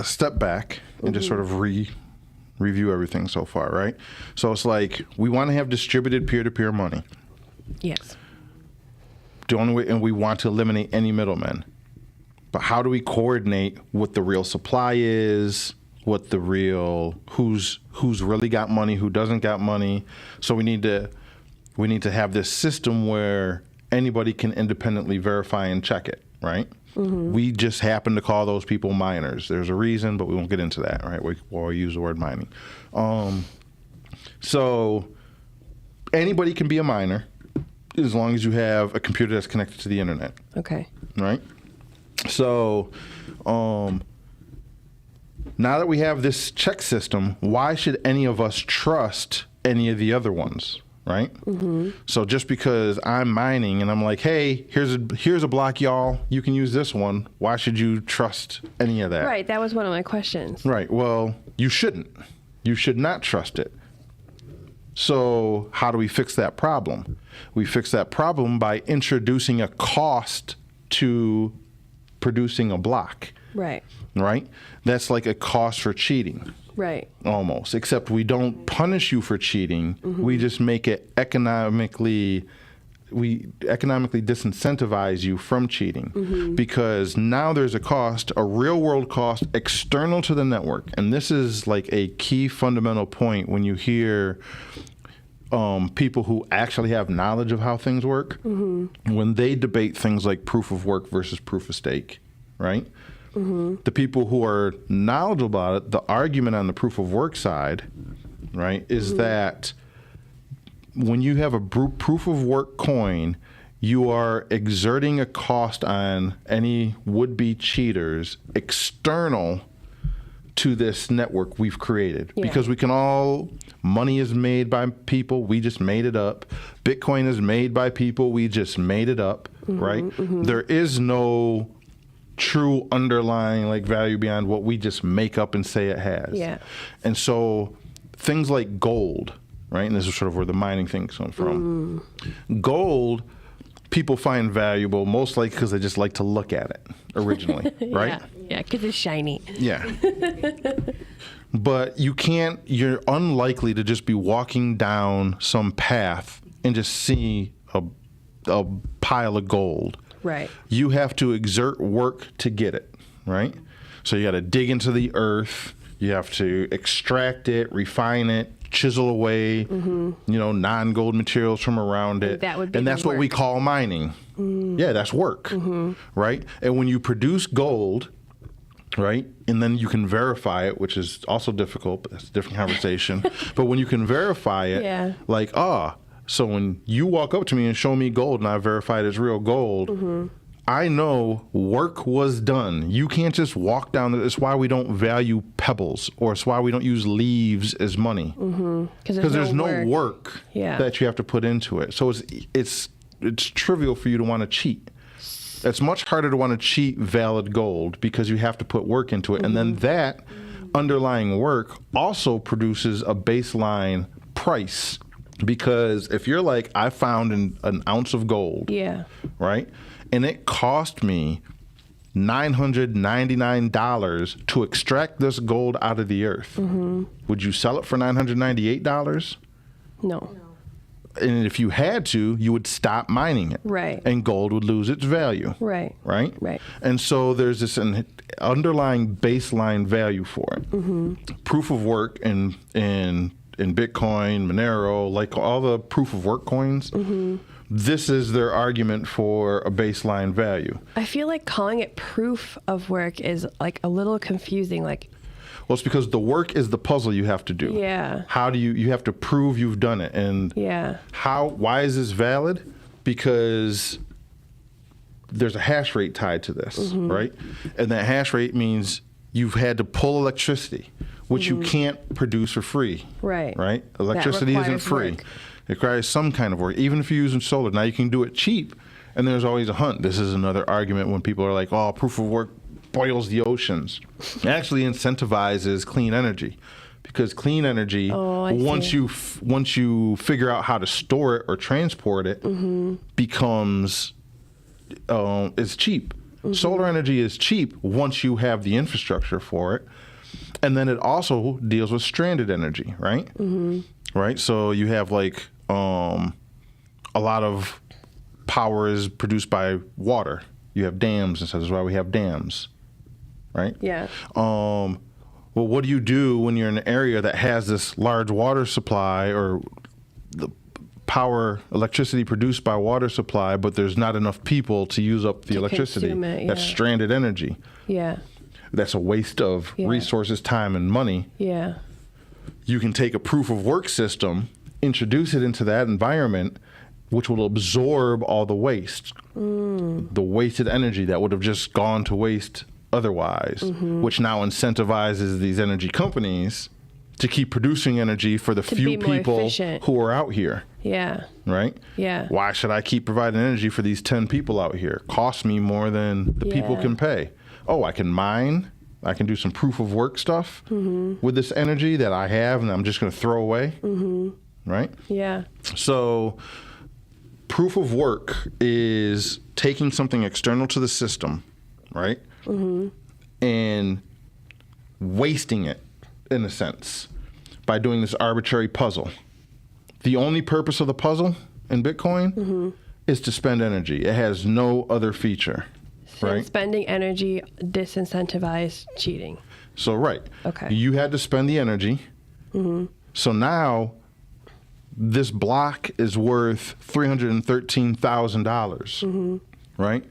Speaker 1: step back and just sort of review everything so far, right? So it's like we want to have distributed peer-to-peer money.
Speaker 2: Yes.
Speaker 1: The only way, and we want to eliminate any middlemen. But how do we coordinate what the real supply is, what the real who's really got money, who doesn't got money? So we need to have this system where anybody can independently verify and check it, right? We just happen to call those people miners. There's a reason, but we won't get into that, right? We'll use the word mining. So anybody can be a miner as long as you have a computer that's connected to the internet.
Speaker 2: Okay.
Speaker 1: Right? So now that we have this check system, why should any of us trust any of the other ones, right? So just because I'm mining and I'm like, hey, here's a block, y'all, you can use this one, why should you trust any of that?
Speaker 2: Right, that was one of my questions.
Speaker 1: Right, well, you shouldn't. You should not trust it. So how do we fix that problem? We fix that problem by introducing a cost to producing a block.
Speaker 2: Right.
Speaker 1: Right? That's like a cost for cheating.
Speaker 2: Right.
Speaker 1: Almost. Except we don't punish you for cheating. We just make it economically disincentivize you from cheating. Because now there's a cost, a real world cost external to the network. And this is like a key fundamental point when you hear people who actually have knowledge of how things work, when they debate things like proof of work versus proof of stake, right? The people who are knowledgeable about it, the argument on the proof of work side, right, is that when you have a proof of work coin, you are exerting a cost on any would-be cheaters external to this network we've created.
Speaker 2: Yeah.
Speaker 1: Because money is made by people, we just made it up. Bitcoin is made by people, we just made it up, right? There is no true underlying like value beyond what we just make up and say it has.
Speaker 2: Yeah.
Speaker 1: And so things like gold, right? And this is sort of where the mining thing comes from. Gold, people find valuable most likely because they just like to look at it originally, right?
Speaker 2: Yeah, because it's shiny.
Speaker 1: Yeah. But you're unlikely to just be walking down some path and just see a pile of gold.
Speaker 2: Right.
Speaker 1: You have to exert work to get it, right? So you got to dig into the earth. You have to extract it, refine it, chisel away, non-gold materials from around it.
Speaker 2: That would be
Speaker 1: and that's what we call mining. Yeah, that's work, right? And when you produce gold, right, and then you can verify it, which is also difficult, but that's a different conversation. But when you can verify it, so when you walk up to me and show me gold and I verify it as real gold, I know work was done. You can't just walk down. It's why we don't value pebbles, or it's why we don't use leaves as money. Because there's no work that you have to put into it. So it's trivial for you to want to cheat. It's much harder to want to cheat valid gold because you have to put work into it. And then that underlying work also produces a baseline price. Because if you're like, I found an ounce of gold, right, and it cost me $999 to extract this gold out of the earth, would you sell it for $998?
Speaker 2: No.
Speaker 1: And if you had to, you would stop mining it.
Speaker 2: Right.
Speaker 1: And gold would lose its value.
Speaker 2: Right.
Speaker 1: Right?
Speaker 2: Right.
Speaker 1: And so there's this underlying baseline value for it. Proof of work in Bitcoin, Monero, like all the proof of work coins, this is their argument for a baseline value.
Speaker 2: I feel like calling it proof of work is like a little confusing. Like,
Speaker 1: well, it's because the work is the puzzle you have to do.
Speaker 2: Yeah.
Speaker 1: How do you have to prove you've done it? And why is this valid? Because there's a hash rate tied to this, right? And that hash rate means you've had to pull electricity, which you can't produce for free.
Speaker 2: Right.
Speaker 1: Right? Electricity isn't free.
Speaker 2: Work.
Speaker 1: It requires some kind of work, even if you're using solar. Now you can do it cheap, and there's always a hunt. This is another argument when people are like, oh, proof of work boils the oceans. It actually incentivizes clean energy. Because clean energy, once you figure out how to store it or transport it, becomes it's cheap. Solar energy is cheap once you have the infrastructure for it. And then it also deals with stranded energy, right? Right? So you have like a lot of power is produced by water. You have dams, and so that's why we have dams, right?
Speaker 2: Yeah.
Speaker 1: Well, what do you do when you're in an area that has this large water supply or the electricity produced by water supply, but there's not enough people to use up the electricity? That's stranded energy.
Speaker 2: Yeah.
Speaker 1: That's a waste of resources, time, and money.
Speaker 2: Yeah.
Speaker 1: You can take a proof of work system, introduce it into that environment, which will absorb all the waste, the wasted energy that would have just gone to waste otherwise, which now incentivizes these energy companies to keep producing energy for the few people who are out here.
Speaker 2: Yeah.
Speaker 1: Right?
Speaker 2: Yeah.
Speaker 1: Why should I keep providing energy for these 10 people out here? Costs me more than the people can pay. Oh, I can mine. I can do some proof of work stuff with this energy that I have and I'm just going to throw away. Right?
Speaker 2: Yeah.
Speaker 1: So proof of work is taking something external to the system, right? And wasting it, in a sense, by doing this arbitrary puzzle. The only purpose of the puzzle in Bitcoin is to spend energy. It has no other feature. Right?
Speaker 2: Spending energy disincentivized cheating.
Speaker 1: So, right.
Speaker 2: Okay.
Speaker 1: You had to spend the energy. So now this block is worth $313,000. Right?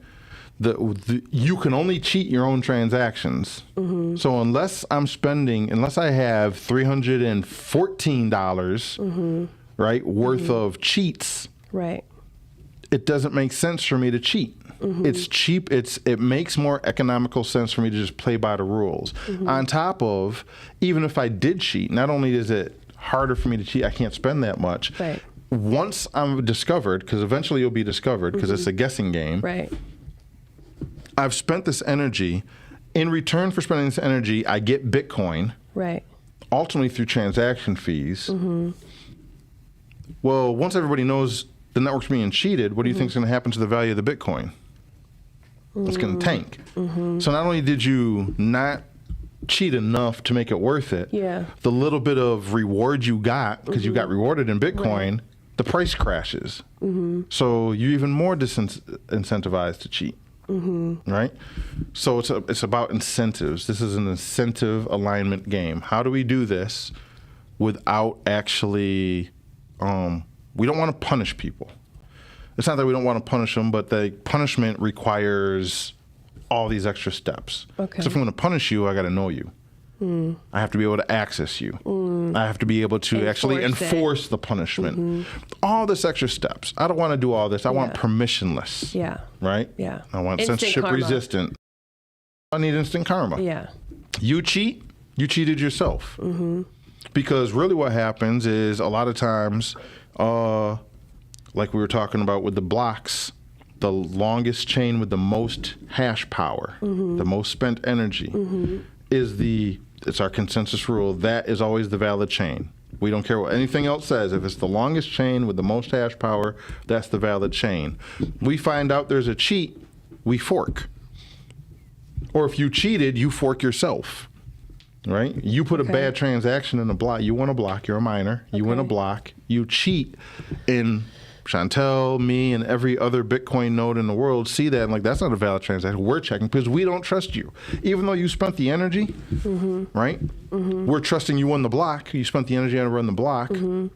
Speaker 1: You can only cheat your own transactions. So unless I have $314, right, worth of cheats,
Speaker 2: right,
Speaker 1: it doesn't make sense for me to cheat. It's cheap. It makes more economical sense for me to just play by the rules. On top of, even if I did cheat, not only is it harder for me to cheat, I can't spend that much.
Speaker 2: Right.
Speaker 1: Once I'm discovered, because eventually you'll be discovered, because it's a guessing game.
Speaker 2: Right.
Speaker 1: I've spent this energy. In return for spending this energy, I get Bitcoin.
Speaker 2: Right.
Speaker 1: Ultimately through transaction fees. Well, once everybody knows the network's being cheated, what do you think is going to happen to the value of the Bitcoin? It's going to tank. So not only did you not cheat enough to make it worth it, the little bit of reward you got, because you got rewarded in Bitcoin, the price crashes. So you're even more disincentivized to cheat. Right? So it's about incentives. This is an incentive alignment game. How do we do this without actually, we don't want to punish people. It's not that we don't want to punish them, but the punishment requires all these extra steps.
Speaker 2: Okay.
Speaker 1: So if I'm going to punish you, I got to know you. I have to be able to access you. I have to be able to actually enforce the punishment. All this extra steps. I don't want to do all this. I want permissionless.
Speaker 2: Yeah.
Speaker 1: Right?
Speaker 2: Yeah.
Speaker 1: I want
Speaker 2: Instant
Speaker 1: censorship
Speaker 2: karma.
Speaker 1: resistant. I need instant karma.
Speaker 2: Yeah.
Speaker 1: You cheat, you cheated yourself. Because really what happens is a lot of times, like we were talking about with the blocks, the longest chain with the most hash power, the most spent energy, it's our consensus rule. That is always the valid chain. We don't care what anything else says. If it's the longest chain with the most hash power, that's the valid chain. We find out there's a cheat, we fork. Or if you cheated, you fork yourself. Right? You put a bad transaction in a block. You win a block. You're a miner. You win a block. You cheat. And Chantel, me, and every other Bitcoin node in the world see that and like, that's not a valid transaction. We're checking because we don't trust you. Even though you spent the energy, right? We're trusting you won the block. You spent the energy to run the block. We're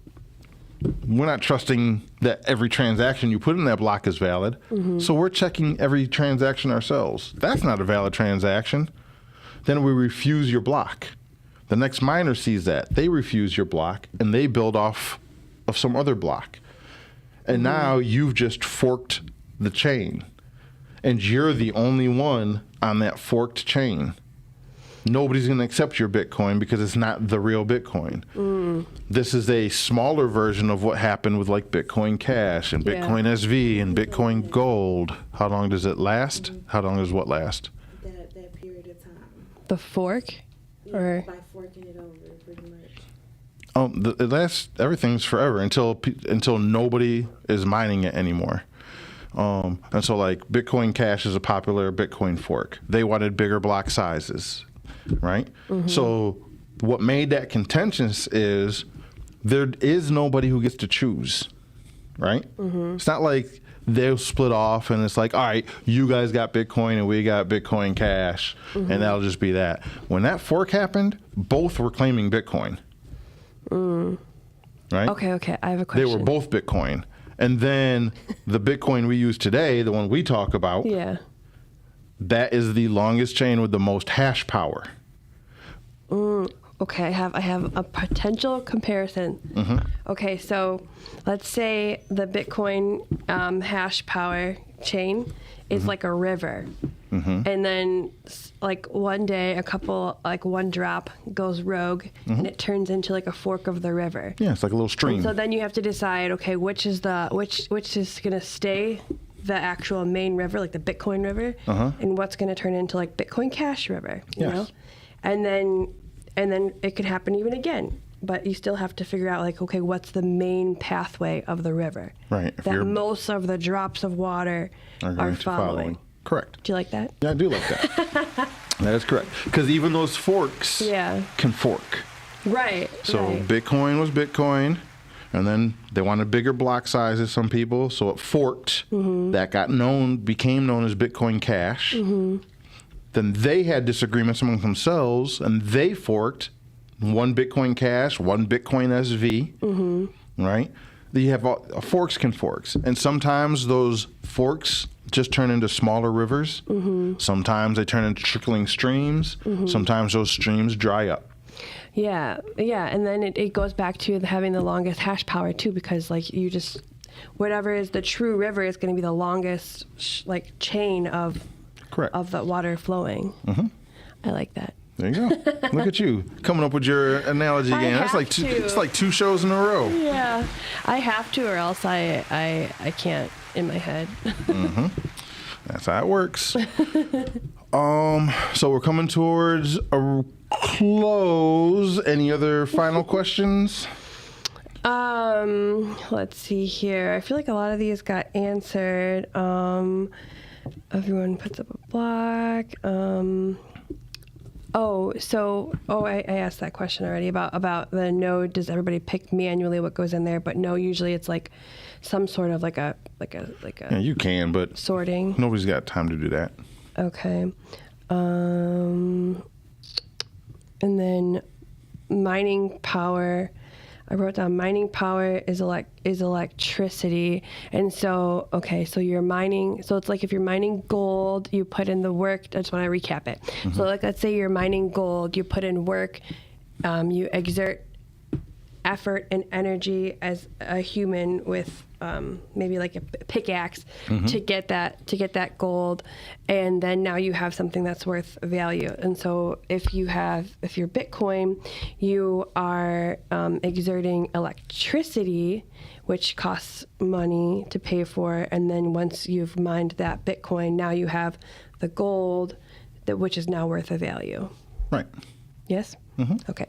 Speaker 1: not trusting that every transaction you put in that block is valid. So we're checking every transaction ourselves. That's not a valid transaction. Then we refuse your block. The next miner sees that. They refuse your block, and they build off of some other block. And now you've just forked the chain. And you're the only one on that forked chain. Nobody's going to accept your Bitcoin because it's not the real Bitcoin. This is a smaller version of what happened with like Bitcoin Cash and Bitcoin SV and Bitcoin Gold. How long does it last? How long does what last?
Speaker 3: That period of time.
Speaker 2: The fork? Or
Speaker 3: By forking it over, pretty much.
Speaker 1: It lasts, everything's forever until nobody is mining it anymore. And so like Bitcoin Cash is a popular Bitcoin fork. They wanted bigger block sizes, right? So what made that contentious is there is nobody who gets to choose, right? It's not like they'll split off and it's like, all right, you guys got Bitcoin and we got Bitcoin Cash, and that'll just be that. When that fork happened, both were claiming Bitcoin. Right?
Speaker 2: Okay. I have a question.
Speaker 1: They were both Bitcoin. And then the Bitcoin we use today, the one we talk about, that is the longest chain with the most hash power.
Speaker 2: Okay, I have a potential comparison. Okay, so let's say the Bitcoin hash power chain is like a river. And then like one day one drop goes rogue and it turns into like a fork of the river.
Speaker 1: Yeah, it's like a little stream.
Speaker 2: And so then you have to decide, okay, which is going to stay the actual main river, like the Bitcoin river, and what's going to turn into like Bitcoin Cash river, you know? And then it could happen even again. But you still have to figure out, like, okay, what's the main pathway of the river?
Speaker 1: Right.
Speaker 2: That most of the drops of water are following.
Speaker 1: Correct.
Speaker 2: Do you like that?
Speaker 1: Yeah, I do like that. That is correct. Because even those forks can fork.
Speaker 2: Right.
Speaker 1: So Bitcoin was Bitcoin, and then they wanted bigger block sizes, some people, so it forked. That became known as Bitcoin Cash. Then they had disagreements among themselves, and they forked one Bitcoin Cash, one Bitcoin SV, right? You have forks can forks. And sometimes those forks just turn into smaller rivers. Sometimes they turn into trickling streams. Sometimes those streams dry up.
Speaker 2: Yeah. And then it goes back to having the longest hash power, too, because, like, you just whatever is the true river is going to be the longest like chain of
Speaker 1: Correct.
Speaker 2: of the water flowing.
Speaker 1: Mm-hmm.
Speaker 2: I like that.
Speaker 1: There you go. Look at you coming up with your analogy
Speaker 2: I
Speaker 1: again. That's
Speaker 2: have
Speaker 1: like two,
Speaker 2: to.
Speaker 1: it's like 2 shows in a row.
Speaker 2: Yeah, I have to, or else I can't in my head.
Speaker 1: That's how it works. So we're coming towards a close. Any other final questions?
Speaker 2: Let's see here. I feel like a lot of these got answered. Everyone puts up a block. I asked that question already about the node. Does everybody pick manually what goes in there? But no, usually it's like some sort of like a
Speaker 1: Yeah, you can, but
Speaker 2: sorting.
Speaker 1: nobody's got time to do that.
Speaker 2: Okay. And then mining power. I wrote down mining power is electricity. And so, okay, so you're mining. So it's like if you're mining gold, you put in the work. I just want to recap it. So like, let's say you're mining gold, you put in work, you exert effort and energy as a human with maybe like a pickaxe to get that gold, and then now you have something that's worth value. And so if you're Bitcoin, you are exerting electricity, which costs money to pay for, and then once you've mined that Bitcoin, now you have the gold which is now worth a value.
Speaker 1: Right.
Speaker 2: Yes? Okay.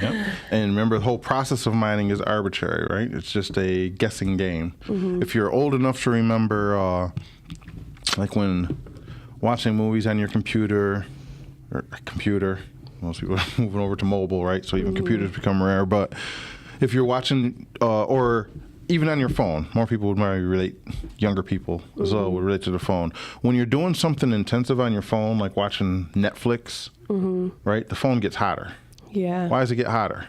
Speaker 1: Yep. And remember, the whole process of mining is arbitrary, right? It's just a guessing game. If you're old enough to remember, like when watching movies on your computer, most people are moving over to mobile, right? So even computers become rare. But if you're watching, or even on your phone, more people would maybe relate, younger people as well would relate to the phone. When you're doing something intensive on your phone, like watching Netflix, right? The phone gets hotter.
Speaker 2: Yeah.
Speaker 1: Why does it get hotter?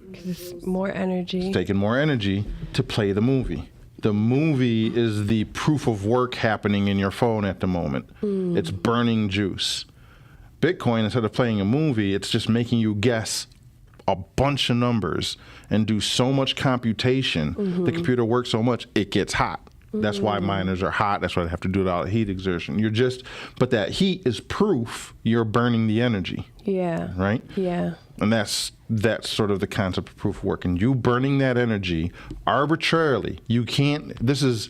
Speaker 2: Because it's more energy.
Speaker 1: It's taking more energy to play the movie. The movie is the proof of work happening in your phone at the moment. It's burning juice. Bitcoin, instead of playing a movie, it's just making you guess a bunch of numbers and do so much computation. The computer works so much, it gets hot. That's why miners are hot. That's why they have to do all the heat exertion. But that heat is proof you're burning the energy.
Speaker 2: Yeah.
Speaker 1: Right?
Speaker 2: Yeah.
Speaker 1: And that's sort of the concept of proof of work. And you burning that energy arbitrarily, you can't, this is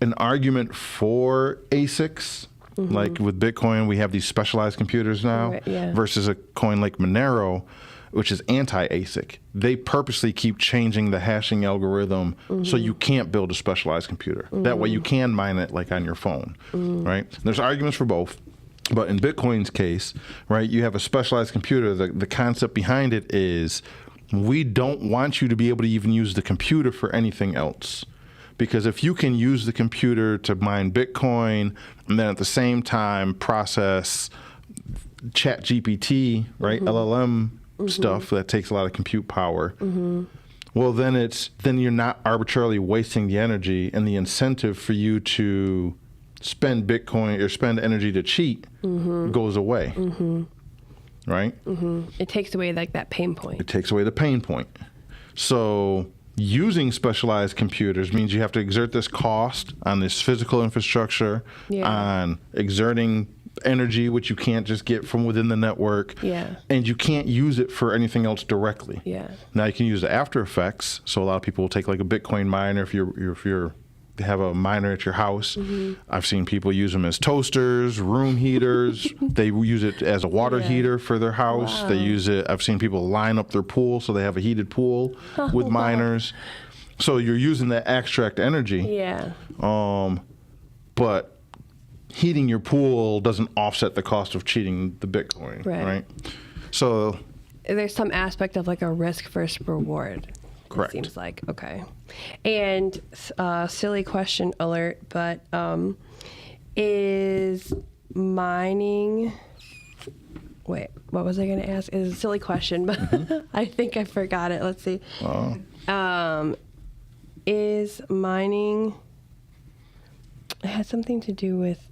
Speaker 1: an argument for ASICs. Like with Bitcoin, we have these specialized computers now versus a coin like Monero, which is anti-ASIC. They purposely keep changing the hashing algorithm so you can't build a specialized computer. That way you can mine it like on your phone, right? There's arguments for both. But in Bitcoin's case, right, you have a specialized computer. The concept behind it is we don't want you to be able to even use the computer for anything else. Because if you can use the computer to mine Bitcoin and then at the same time process ChatGPT, right, LLM stuff that takes a lot of compute power, well, then you're not arbitrarily wasting the energy, and the incentive for you to spend Bitcoin or spend energy to cheat goes away, right?
Speaker 2: It takes away like that pain point.
Speaker 1: It takes away the pain point. So using specialized computers means you have to exert this cost on this physical infrastructure, on exerting energy, which you can't just get from within the network, and you can't use it for anything else directly. Now you can use the after effects. So a lot of people will take like a Bitcoin miner if you have a miner at your house. I've seen people use them as toasters, room heaters. They use it as a water heater for their house. They use it. I've seen people line up their pool so they have a heated pool with miners. So you're using that extract energy. But heating your pool doesn't offset the cost of cheating the Bitcoin, right? So
Speaker 2: there's some aspect of like a risk versus reward.
Speaker 1: Correct.
Speaker 2: It seems like, okay. And silly question alert, but is mining, wait, what was I going to ask? It's a silly question, but I think I forgot it. Let's see. Is mining, it had something to do with,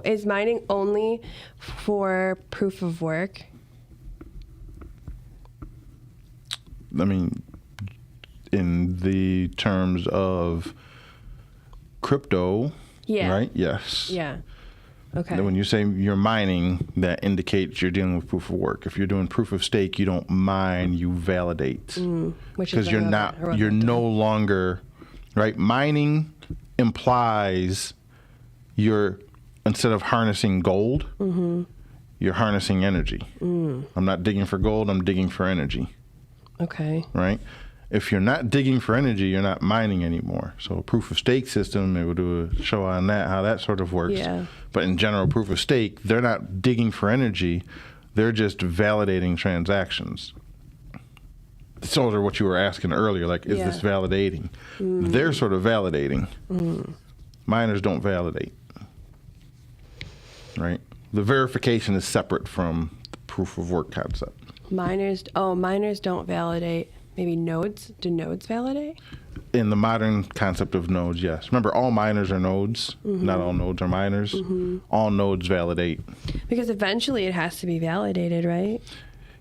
Speaker 2: is mining only for proof of work?
Speaker 1: I mean, in the terms of crypto,
Speaker 2: Yeah.
Speaker 1: right? Yes.
Speaker 2: Yeah. Okay.
Speaker 1: When you say you're mining, that indicates you're dealing with proof of work. If you're doing proof of stake, you don't mine, you validate.
Speaker 2: Which
Speaker 1: Because
Speaker 2: is
Speaker 1: you're no longer, right? Mining implies you're, instead of harnessing gold, you're harnessing energy. I'm not digging for gold, I'm digging for energy,
Speaker 2: Okay.
Speaker 1: right? If you're not digging for energy, you're not mining anymore. So a proof of stake system, maybe we'll do a show on that, how that sort of works.
Speaker 2: Yeah.
Speaker 1: But in general, proof of stake, they're not digging for energy, they're just validating transactions. Sort of what you were asking earlier, like, is this validating? They're sort of validating. Miners don't validate, right? The verification is separate from the proof of work concept.
Speaker 2: Miners don't validate. Maybe nodes. Do nodes validate?
Speaker 1: In the modern concept of nodes, yes. Remember, all miners are nodes. Not all nodes are miners. All nodes validate.
Speaker 2: Because eventually it has to be validated, right?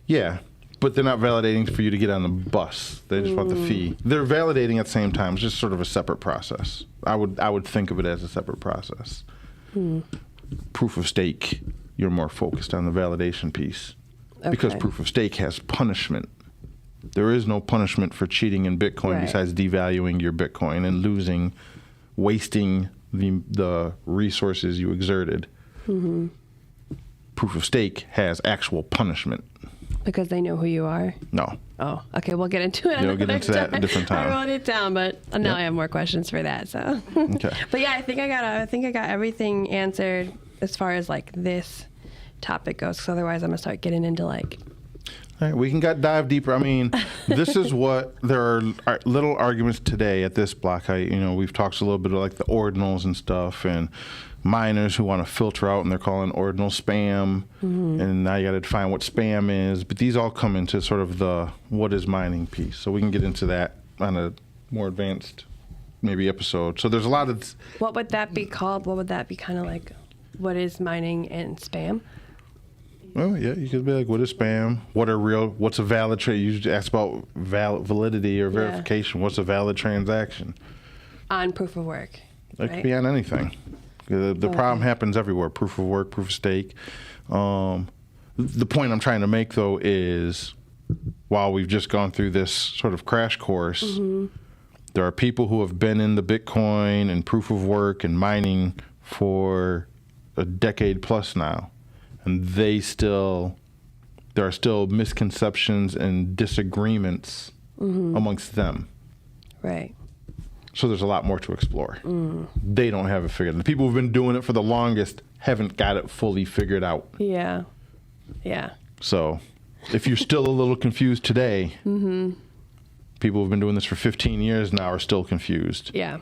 Speaker 1: Yeah, but they're not validating for you to get on the bus. They just want the fee. They're validating at the same time. It's just sort of a separate process. I would think of it as a separate process. Proof of stake, you're more focused on the validation piece. Because
Speaker 2: Okay.
Speaker 1: proof of stake has punishment. There is no punishment for cheating in Bitcoin
Speaker 2: Right.
Speaker 1: besides devaluing your Bitcoin and wasting the resources you exerted. Proof of stake has actual punishment.
Speaker 2: Because they know who you are.
Speaker 1: No.
Speaker 2: Oh, okay. We'll get into it.
Speaker 1: We'll get into that a different time.
Speaker 2: I wrote it down, but now
Speaker 1: Yep.
Speaker 2: I have more questions for that. So.
Speaker 1: Okay.
Speaker 2: But yeah, I think I got everything answered as far as like this topic goes. Because otherwise, I'm gonna start getting into like.
Speaker 1: All right, we can dive deeper. I mean, this is what there are little arguments today at this block. We've talked a little bit of like the ordinals and stuff, and miners who want to filter out, and they're calling ordinal spam. And now you got to define what spam is. But these all come into sort of the what is mining piece. So we can get into that on a more advanced maybe episode. So there's a lot of.
Speaker 2: What would that be called? What would that be kind of like? What is mining and spam?
Speaker 1: Well, yeah, you could be like, what is spam? What's a valid trade? You usually ask about validity or verification. What's a valid transaction?
Speaker 2: On proof of work.
Speaker 1: It could be on anything. The problem happens everywhere. Proof of work, proof of stake. The point I'm trying to make, though, is while we've just gone through this sort of crash course, there are people who have been in the Bitcoin and proof of work and mining for a decade plus now. And there are still misconceptions and disagreements amongst them.
Speaker 2: Right.
Speaker 1: So there's a lot more to explore. They don't have it figured out. The people who've been doing it for the longest haven't got it fully figured out.
Speaker 2: Yeah. Yeah.
Speaker 1: So if you're still a little confused today, people who've been doing this for 15 years now are still confused.
Speaker 2: Yeah.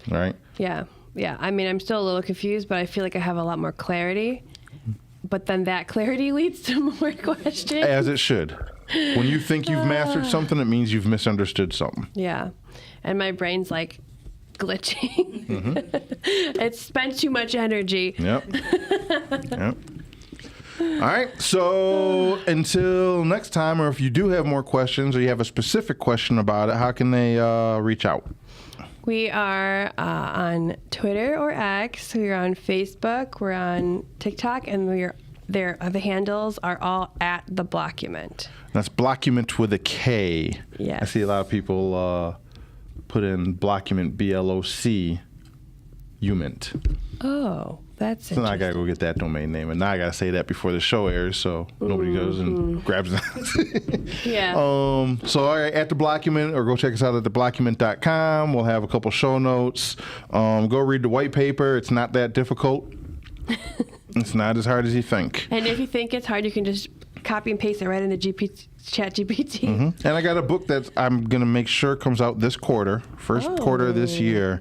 Speaker 1: Right?
Speaker 2: Yeah. Yeah. I mean, I'm still a little confused, but I feel like I have a lot more clarity. But then that clarity leads to more questions.
Speaker 1: As it should. When you think you've mastered something, it means you've misunderstood something.
Speaker 2: Yeah. And my brain's like glitching. It's spent too much energy.
Speaker 1: Yep. Yep. All right. So until next time, or if you do have more questions or you have a specific question about it, how can they reach out?
Speaker 2: We are on Twitter or X. We're on Facebook. We're on TikTok, and we're there. The handles are all at the Blockument.
Speaker 1: That's Blockument with a K.
Speaker 2: Yes.
Speaker 1: I see a lot of people put in Blockument, BLOC, Ument.
Speaker 2: Oh, that's
Speaker 1: So now I
Speaker 2: interesting.
Speaker 1: gotta go get that domain name, and now I gotta say that before the show airs, so nobody goes and grabs it.
Speaker 2: Yeah.
Speaker 1: So all right, at the Blockument, or go check us out at theblockument.com. We'll have a couple show notes. Go read the white paper. It's not that difficult. It's not as hard as you think.
Speaker 2: And if you think it's hard, you can just copy and paste it right into ChatGPT.
Speaker 1: And I got a book that I'm gonna make sure comes out this quarter, first quarter of this year.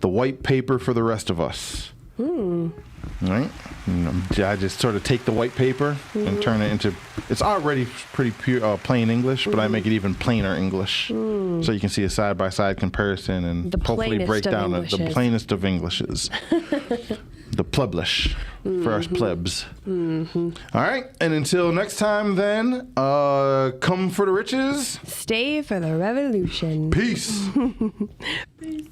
Speaker 1: The white paper for the rest of us. Right? I just sort of take the white paper and turn it into. It's already pretty pure, plain English, but I make it even plainer English, so you can see a side-by-side comparison and
Speaker 2: The
Speaker 1: hopefully
Speaker 2: plainest
Speaker 1: break
Speaker 2: of
Speaker 1: down the
Speaker 2: Englishes.
Speaker 1: plainest of Englishes. the pleblish for us plebs. All right, and until next time, then, come for the riches.
Speaker 2: Stay for the revolution.
Speaker 1: Peace.
Speaker 2: Peace.